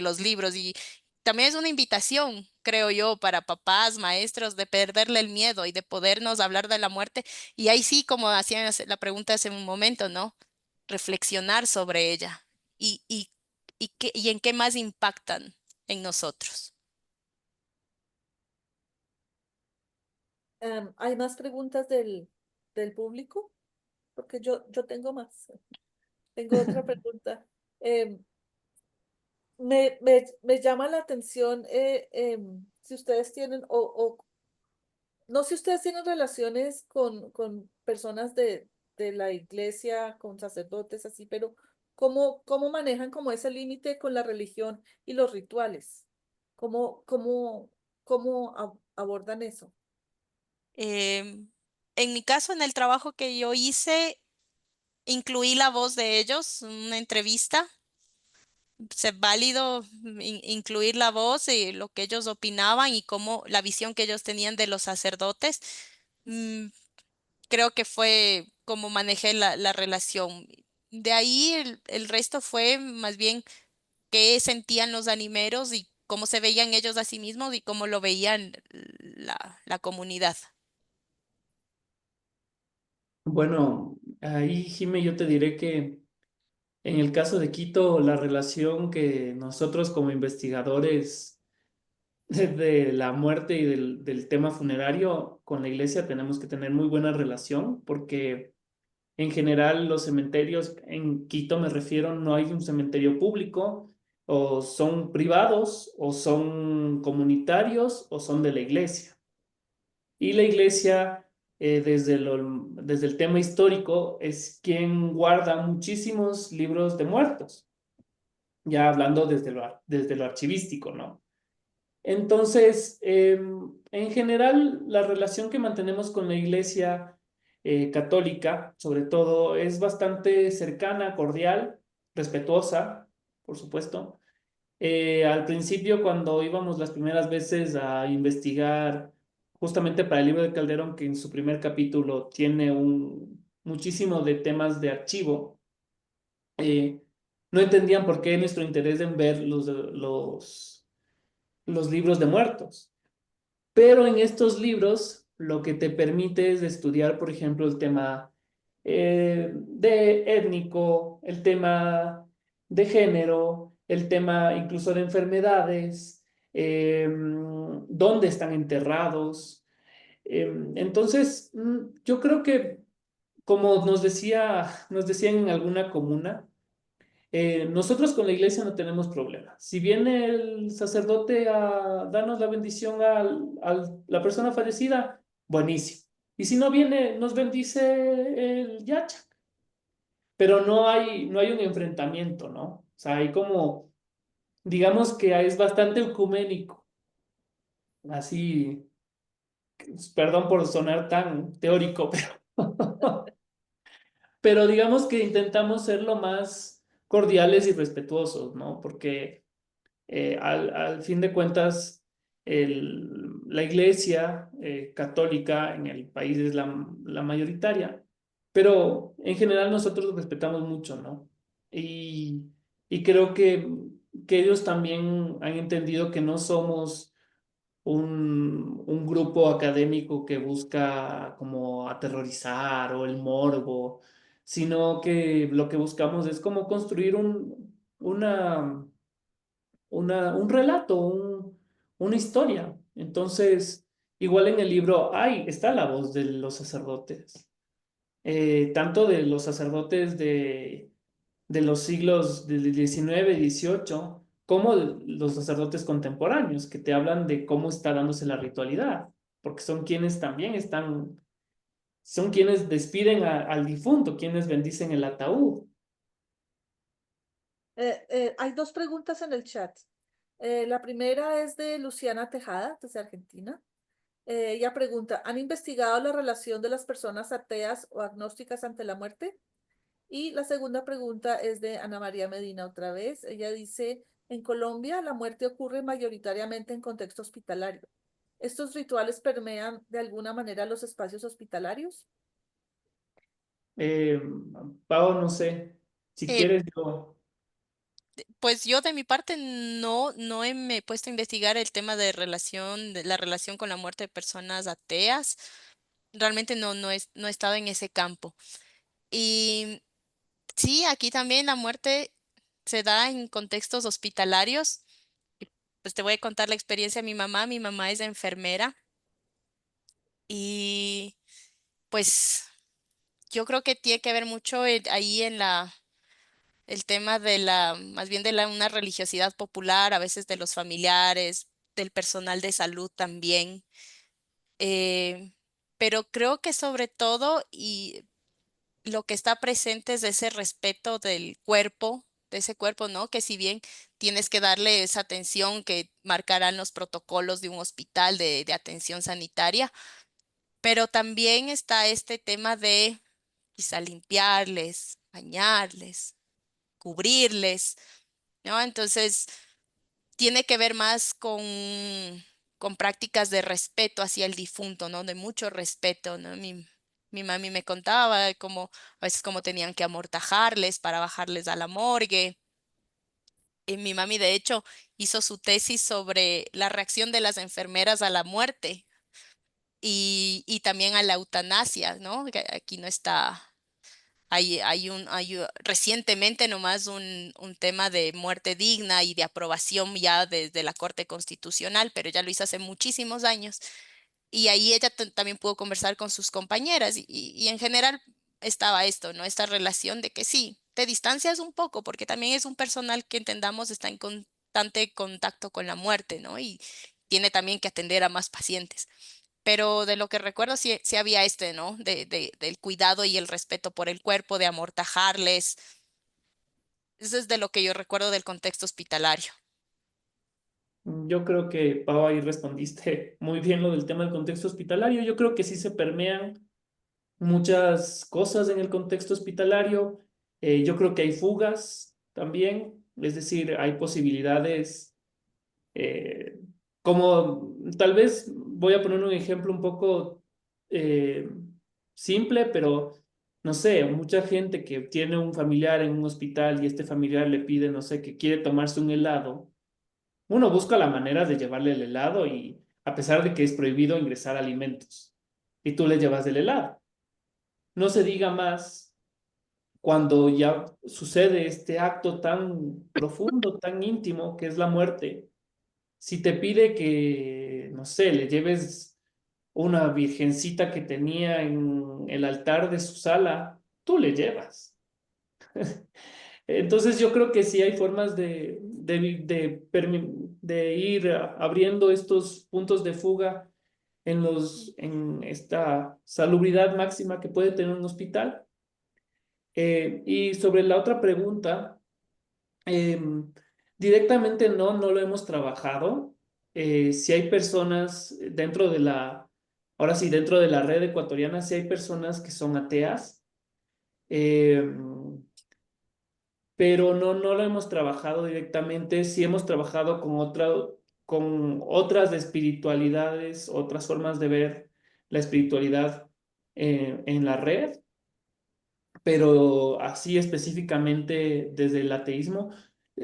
los libros. Y también es una invitación, creo yo, para papás, maestros, de perderle el miedo y de podernos hablar de la muerte. Y ahí sí, como hacían la pregunta hace un momento, ¿no? Reflexionar sobre ella y, y en qué más impactan en nosotros. ¿Hay más preguntas del público? Porque yo tengo más. Tengo otra pregunta. Em, me llama la atención si ustedes tienen, no si ustedes tienen relaciones con personas de la iglesia, con sacerdotes, así, pero ¿cómo manejan como ese límite con la religión y los rituales? ¿Cómo, cómo, abordan eso? Em, en mi caso, en el trabajo que yo hice, incluí la voz de ellos, una entrevista válido incluir la voz y lo que ellos opinaban y cómo la visión que ellos tenían de los sacerdotes. Mm, Creo que fue como manejé la relación. De ahí el resto fue más bien qué sentían los animeros y cómo se veían ellos a sí mismos y cómo lo veían la comunidad. Bueno, ahí, Jime, yo te diré que en el caso de Quito, la relación que nosotros como investigadores de la muerte y del tema funerario con la iglesia tenemos que tener muy buena relación porque en general los cementerios en Quito, me refiero, no hay un cementerio público, o son privados, o son comunitarios, o son de la iglesia. Y la iglesia, desde el tema histórico, es quien guarda muchísimos libros de muertos, ya hablando desde lo archivístico, ¿no? Entonces, en general, la relación que mantenemos con la Iglesia católica, sobre todo, es bastante cercana, cordial, respetuosa, por supuesto. Al principio, cuando íbamos las primeras veces a investigar, justamente para el libro de Calderón, que en su primer capítulo tiene muchísimo de temas de archivo, eh, no entendían por qué nuestro interés en ver los libros de muertos. Pero en estos libros lo que te permite es estudiar, por ejemplo, el tema de étnico, el tema de género, el tema incluso de enfermedades, dónde están enterrados. Entonces, yo creo que, como nos decían en alguna comuna, nosotros con la iglesia no tenemos problema. Si viene el sacerdote a darnos la bendición a la persona fallecida, buenísimo. Y si no viene, nos bendice el yacha. Pero no hay un enfrentamiento, ¿no? O sea, hay como, digamos que es bastante ecuménico. Así, perdón por sonar tan teórico, pero digamos que intentamos ser lo más cordiales y respetuosos, ¿no? Porque al fin de cuentas, la iglesia católica en el país es la mayoritaria, pero en general nosotros respetamos mucho, ¿no? Y, y creo que ellos también han entendido que no somos un grupo académico que busca como aterrorizar o el morbo, sino que lo que buscamos es como construir un relato, una historia. Entonces, igual en el libro está la voz de los sacerdotes, tanto de los sacerdotes de los siglos del 19 y 18, como de los sacerdotes contemporáneos, que te hablan de cómo está dándose la ritualidad, porque son quienes también son quienes despiden al difunto, quienes bendicen el ataúd. Hay dos preguntas en el chat. La primera es de Luciana Tejada, desde Argentina. Ella pregunta, ¿han investigado la relación de las personas ateas o agnósticas ante la muerte? Y la segunda pregunta es de Ana María Medina otra vez. Ella dice, en Colombia la muerte ocurre mayoritariamente en contexto hospitalario. ¿Estos rituales permean de alguna manera los espacios hospitalarios? Eh, Pau, no sé, si Eh, quieres yo... pues yo de mi parte me he puesto a investigar el tema de la relación con la muerte de personas ateas. Realmente no he estado en ese campo. Y sí, aquí también la muerte se da en contextos hospitalarios. Y pues te voy a contar la experiencia de mi mamá. Mi mamá es enfermera y pues yo creo que tiene que ver mucho ahí en el tema de más bien una religiosidad popular, a veces de los familiares, del personal de salud también. Eh, pero creo que sobre todo y lo que está presente es ese respeto del cuerpo, de ese cuerpo, ¿no? Que si bien tienes que darle esa atención que marcarán los protocolos de un hospital de atención sanitaria, pero también está este tema de quizá limpiarles, bañarles, cubrirles. ¿no? Entonces, tiene que ver más con prácticas de respeto hacia el difunto, ¿no? De mucho respeto, ¿no? Mi mami me contaba de cómo a veces cómo tenían que amortajarles para bajarles a la morgue. Y mi mami, de hecho, hizo su tesis sobre la reacción de las enfermeras a la muerte y también a la eutanasia, ¿no? Que aquí no está. Recientemente nomás un tema de muerte digna y de aprobación ya desde la Corte Constitucional, pero ya lo hizo hace muchísimos años. Y ahí ella también pudo conversar con sus compañeras y en general estaba esto, ¿no? Esta relación de que sí, te distancias un poco porque también es un personal que entendamos está en constante contacto con la muerte, ¿no? Y tiene también que atender a más pacientes. Pero de lo que recuerdo sí había este, ¿no? Del cuidado y el respeto por el cuerpo, de amortajarles. Eso es de lo que yo recuerdo del contexto hospitalario. Yo creo que, Pau, ahí respondiste muy bien lo del tema del contexto hospitalario. Yo creo que sí se permean muchas cosas en el contexto hospitalario. Yo creo que hay fugas también, es decir, hay posibilidades, eh, como tal vez voy a poner un ejemplo un poco eh, simple, pero no sé, mucha gente que tiene un familiar en un hospital y este familiar le pide, no sé, que quiere tomarse un helado, uno busca la manera de llevarle el helado y a pesar de que es prohibido ingresar alimentos, y tú le llevas el helado. No se diga más cuando ya sucede este acto tan profundo, tan íntimo que es la muerte. Si te pide que, no sé, le lleves una virgencita que tenía en el altar de su sala, tú le llevas. Entonces yo creo que sí hay formas de ir abriendo estos puntos de fuga en esta salubridad máxima que puede tener un hospital. Y sobre la otra pregunta, directamente no lo hemos trabajado. Si hay personas dentro de ahora sí, dentro de la red ecuatoriana, si hay personas que son ateas, eh, pero no lo hemos trabajado directamente. Sí hemos trabajado con otras espiritualidades, otras formas de ver la espiritualidad en la red, pero así específicamente desde el ateísmo.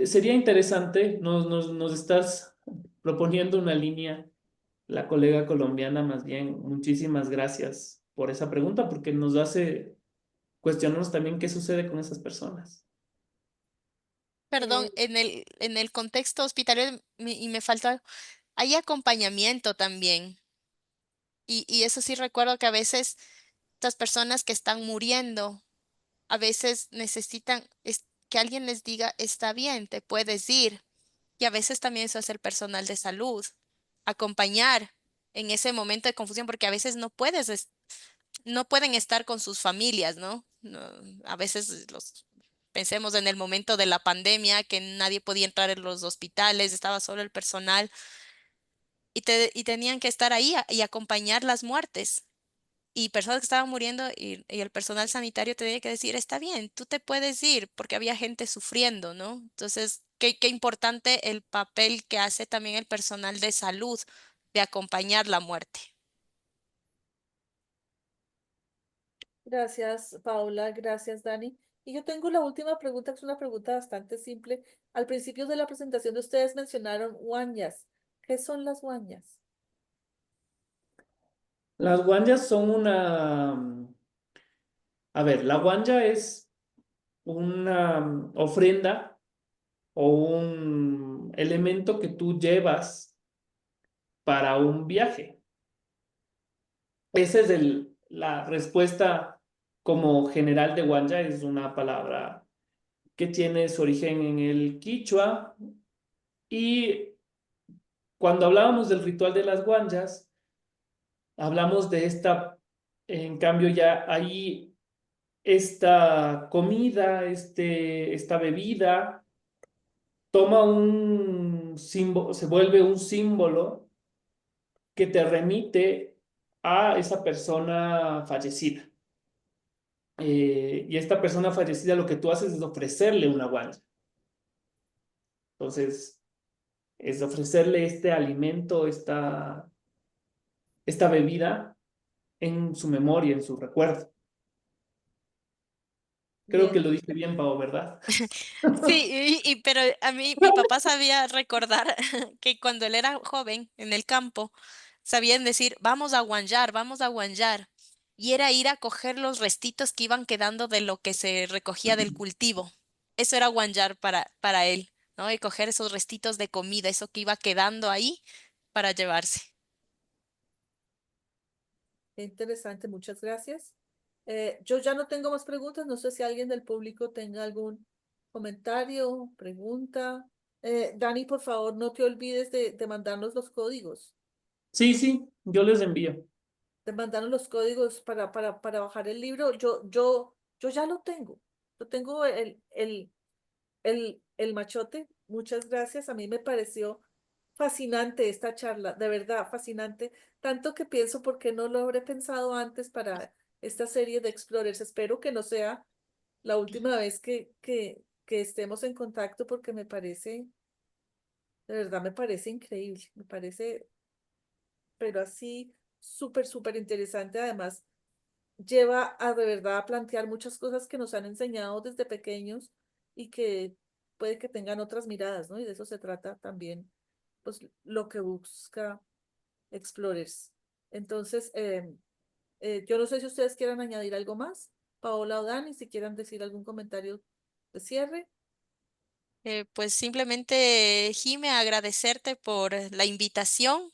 Sería interesante, nos estás proponiendo una línea, la colega colombiana, más bien, muchísimas gracias por esa pregunta, porque nos hace cuestionarnos también qué sucede con esas personas. Perdón, Eh, en el contexto hospitalario y me falta, hay acompañamiento también. Y eso sí recuerdo que a veces estas personas que están muriendo, a veces necesitan que alguien les diga, está bien, te puedes ir. Y a veces también eso hace el personal de salud, acompañar en ese momento de confusión, porque a veces no pueden estar con sus familias, ¿no? A veces pensemos en el momento de la pandemia, que nadie podía entrar en los hospitales, estaba solo el personal y tenían que estar ahí y acompañar las muertes. Y personas que estaban muriendo y el personal sanitario tenía que decir, está bien, tú te puedes ir, porque había gente sufriendo, ¿no? Entonces, qué importante el papel que hace también el personal de salud de acompañar la muerte. Gracias, Paula. Gracias, Dani. Y yo tengo la última pregunta, que es una pregunta bastante simple. Al principio de la presentación de ustedes mencionaron guañas. ¿Qué son las guañas? Las guanjas son a ver, la guanja es una ofrenda o un elemento que tú llevas para un viaje. Esa es la respuesta como general de guanja, es una palabra que tiene su origen en el quichua y cuando hablábamos del ritual de las guanjas, hablamos de en cambio ya ahí esta comida, esta bebida toma un símbolo, se vuelve un símbolo que te remite a esa persona fallecida. Y esta persona fallecida lo que tú haces es ofrecerle una guancha. Entonces, es ofrecerle este alimento, esta bebida en su memoria, en su recuerdo. Creo que Bien, lo dije bien, Pau, ¿verdad? Sí, pero a mí mi papá sabía recordar que cuando él era joven en el campo, sabían decir, vamos a guanyar. Y era ir a coger los restitos que iban quedando de lo que se recogía del cultivo. Eso era guanyar para él, ¿no? Y coger esos restitos de comida, eso que iba quedando ahí para llevarse. qué interesante, muchas gracias. Yo ya no tengo más preguntas, no sé si alguien del público tenga algún comentario, pregunta. Dani, por favor, no te olvides de mandarnos los códigos, Sí, sí, yo les envío. de mandarnos los códigos para bajar el libro. Yo ya lo tengo. Yo tengo el machote. Muchas gracias. A mí me pareció fascinante esta charla, de verdad, fascinante. Tanto que pienso por qué no lo habré pensado antes para esta serie de Explorers. Espero que no sea la última vez que estemos en contacto porque me parece, de verdad, me parece increíble. Me parece, pero así, súper, súper interesante. Además, lleva a de verdad a plantear muchas cosas que nos han enseñado desde pequeños y que puede que tengan otras miradas, ¿no? Y de eso se trata también, pues, lo que busca Explorers. Entonces, yo no sé si ustedes quieran añadir algo más, Paola o Dani, si quieran decir algún comentario de cierre. Pues simplemente, Jime, agradecerte por la invitación.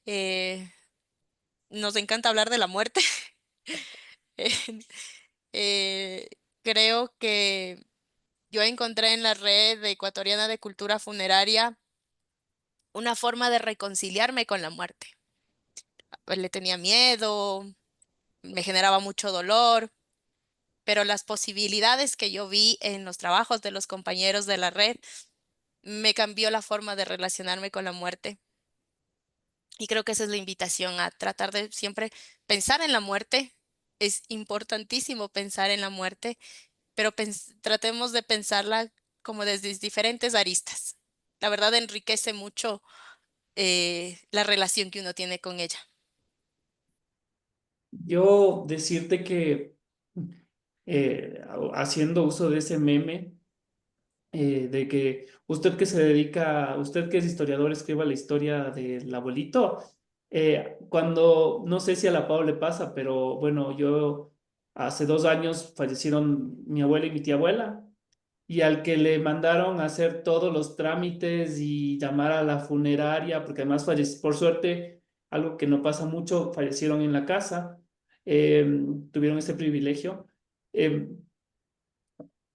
Eh, Nos encanta hablar de la muerte. Eh, Creo que yo encontré en la red ecuatoriana de cultura funeraria una forma de reconciliarme con la muerte. Le tenía miedo, me generaba mucho dolor, pero las posibilidades que yo vi en los trabajos de los compañeros de la red me cambió la forma de relacionarme con la muerte. Y creo que esa es la invitación a tratar de siempre pensar en la muerte. Es importantísimo pensar en la muerte, pero tratemos de pensarla como desde diferentes aristas. La verdad enriquece mucho la relación que uno tiene con ella. Yo decirte que haciendo uso de ese meme, de que usted que es historiador, escriba la historia del abuelito. Cuando, no sé si a la Pau le pasa, pero bueno, yo hace 2 años fallecieron mi abuela y mi tía abuela, y al que le mandaron a hacer todos los trámites y llamar a la funeraria, porque además por suerte, algo que no pasa mucho, fallecieron en la casa, eh, tuvieron ese privilegio. eh,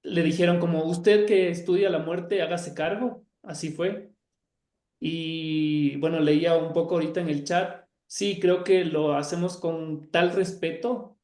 Le dijeron como usted que estudia la muerte, hágase cargo. Así fue. Y bueno, leía un poco ahorita en el chat. Sí, creo que lo hacemos con tal respeto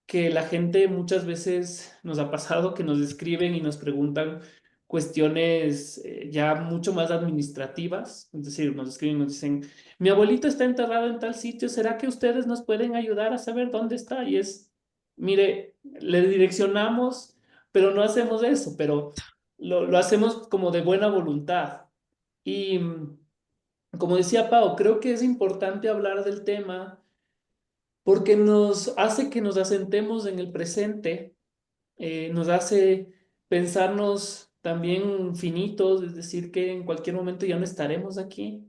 que la gente muchas veces nos ha pasado que nos escriben y nos preguntan cuestiones ya mucho más administrativas. Es decir, nos escriben y nos dicen, mi abuelito está enterrado en tal sitio, ¿será que ustedes nos pueden ayudar a saber dónde está? Y es, mire, le direccionamos, pero no hacemos eso, pero lo hacemos como de buena voluntad. Y como decía Pau, creo que es importante hablar del tema porque nos hace que nos asentemos en el presente, nos hace pensarnos también finitos, es decir, que en cualquier momento ya no estaremos aquí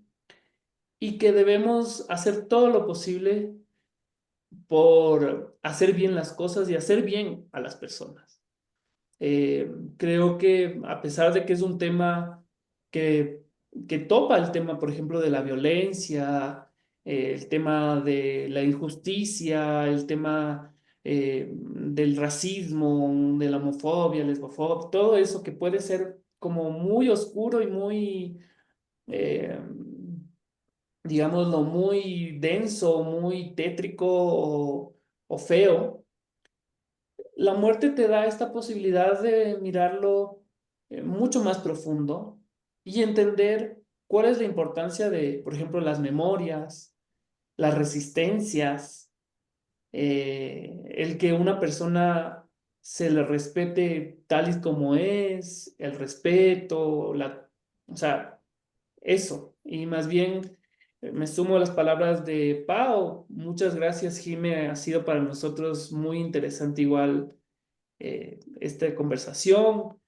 y que debemos hacer todo lo posible por hacer bien las cosas y hacer bien a las personas. Creo que a pesar de que es un tema que, que topa el tema, por ejemplo, de la violencia, el tema de la injusticia, el tema del racismo, de la homofobia, lesbofobia, todo eso que puede ser como muy oscuro y muy, eh, digámoslo, muy denso, muy tétrico o feo. La muerte te da esta posibilidad de mirarlo mucho más profundo y entender cuál es la importancia de, por ejemplo, las memorias, las resistencias, el que una persona se le respete tal y como es, el respeto, O sea, eso. Y más bien me sumo a las palabras de Pau. Muchas gracias, Jime. Ha sido para nosotros muy interesante igual esta conversación.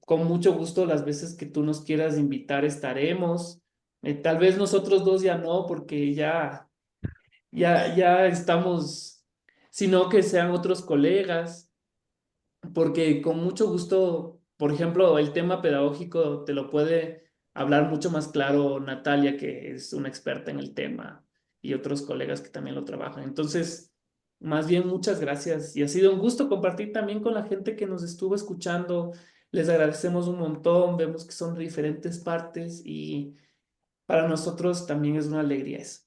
Con mucho gusto, las veces que tú nos quieras invitar, estaremos. Tal vez nosotros dos ya no, porque ya estamos, sino que sean otros colegas, porque con mucho gusto, por ejemplo, el tema pedagógico te lo puede hablar mucho más claro Natalia, que es una experta en el tema, y otros colegas que también lo trabajan. Entonces, más bien, muchas gracias y ha sido un gusto compartir también con la gente que nos estuvo escuchando. Les agradecemos un montón, vemos que son de diferentes partes y para nosotros también es una alegría eso.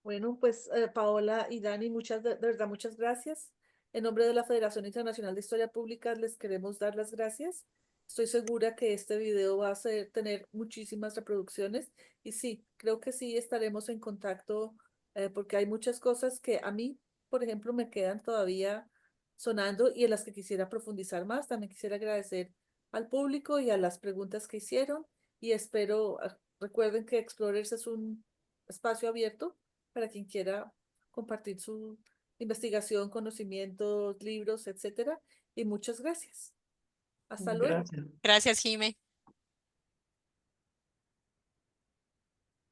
Bueno, pues Paola y Dani, de verdad, muchas gracias. En nombre de la Federación Internacional de Historia Pública les queremos dar las gracias. Estoy segura que este video va a tener muchísimas reproducciones y sí, creo que sí estaremos en contacto porque hay muchas cosas que a mí, por ejemplo, me quedan todavía sonando y en las que quisiera profundizar más. También quisiera agradecer al público y a las preguntas que hicieron y espero, recuerden que Explorers es un espacio abierto para quien quiera compartir su investigación, conocimientos, libros, etcétera. Y muchas gracias. Hasta luego. Gracias. Gracias, Jime.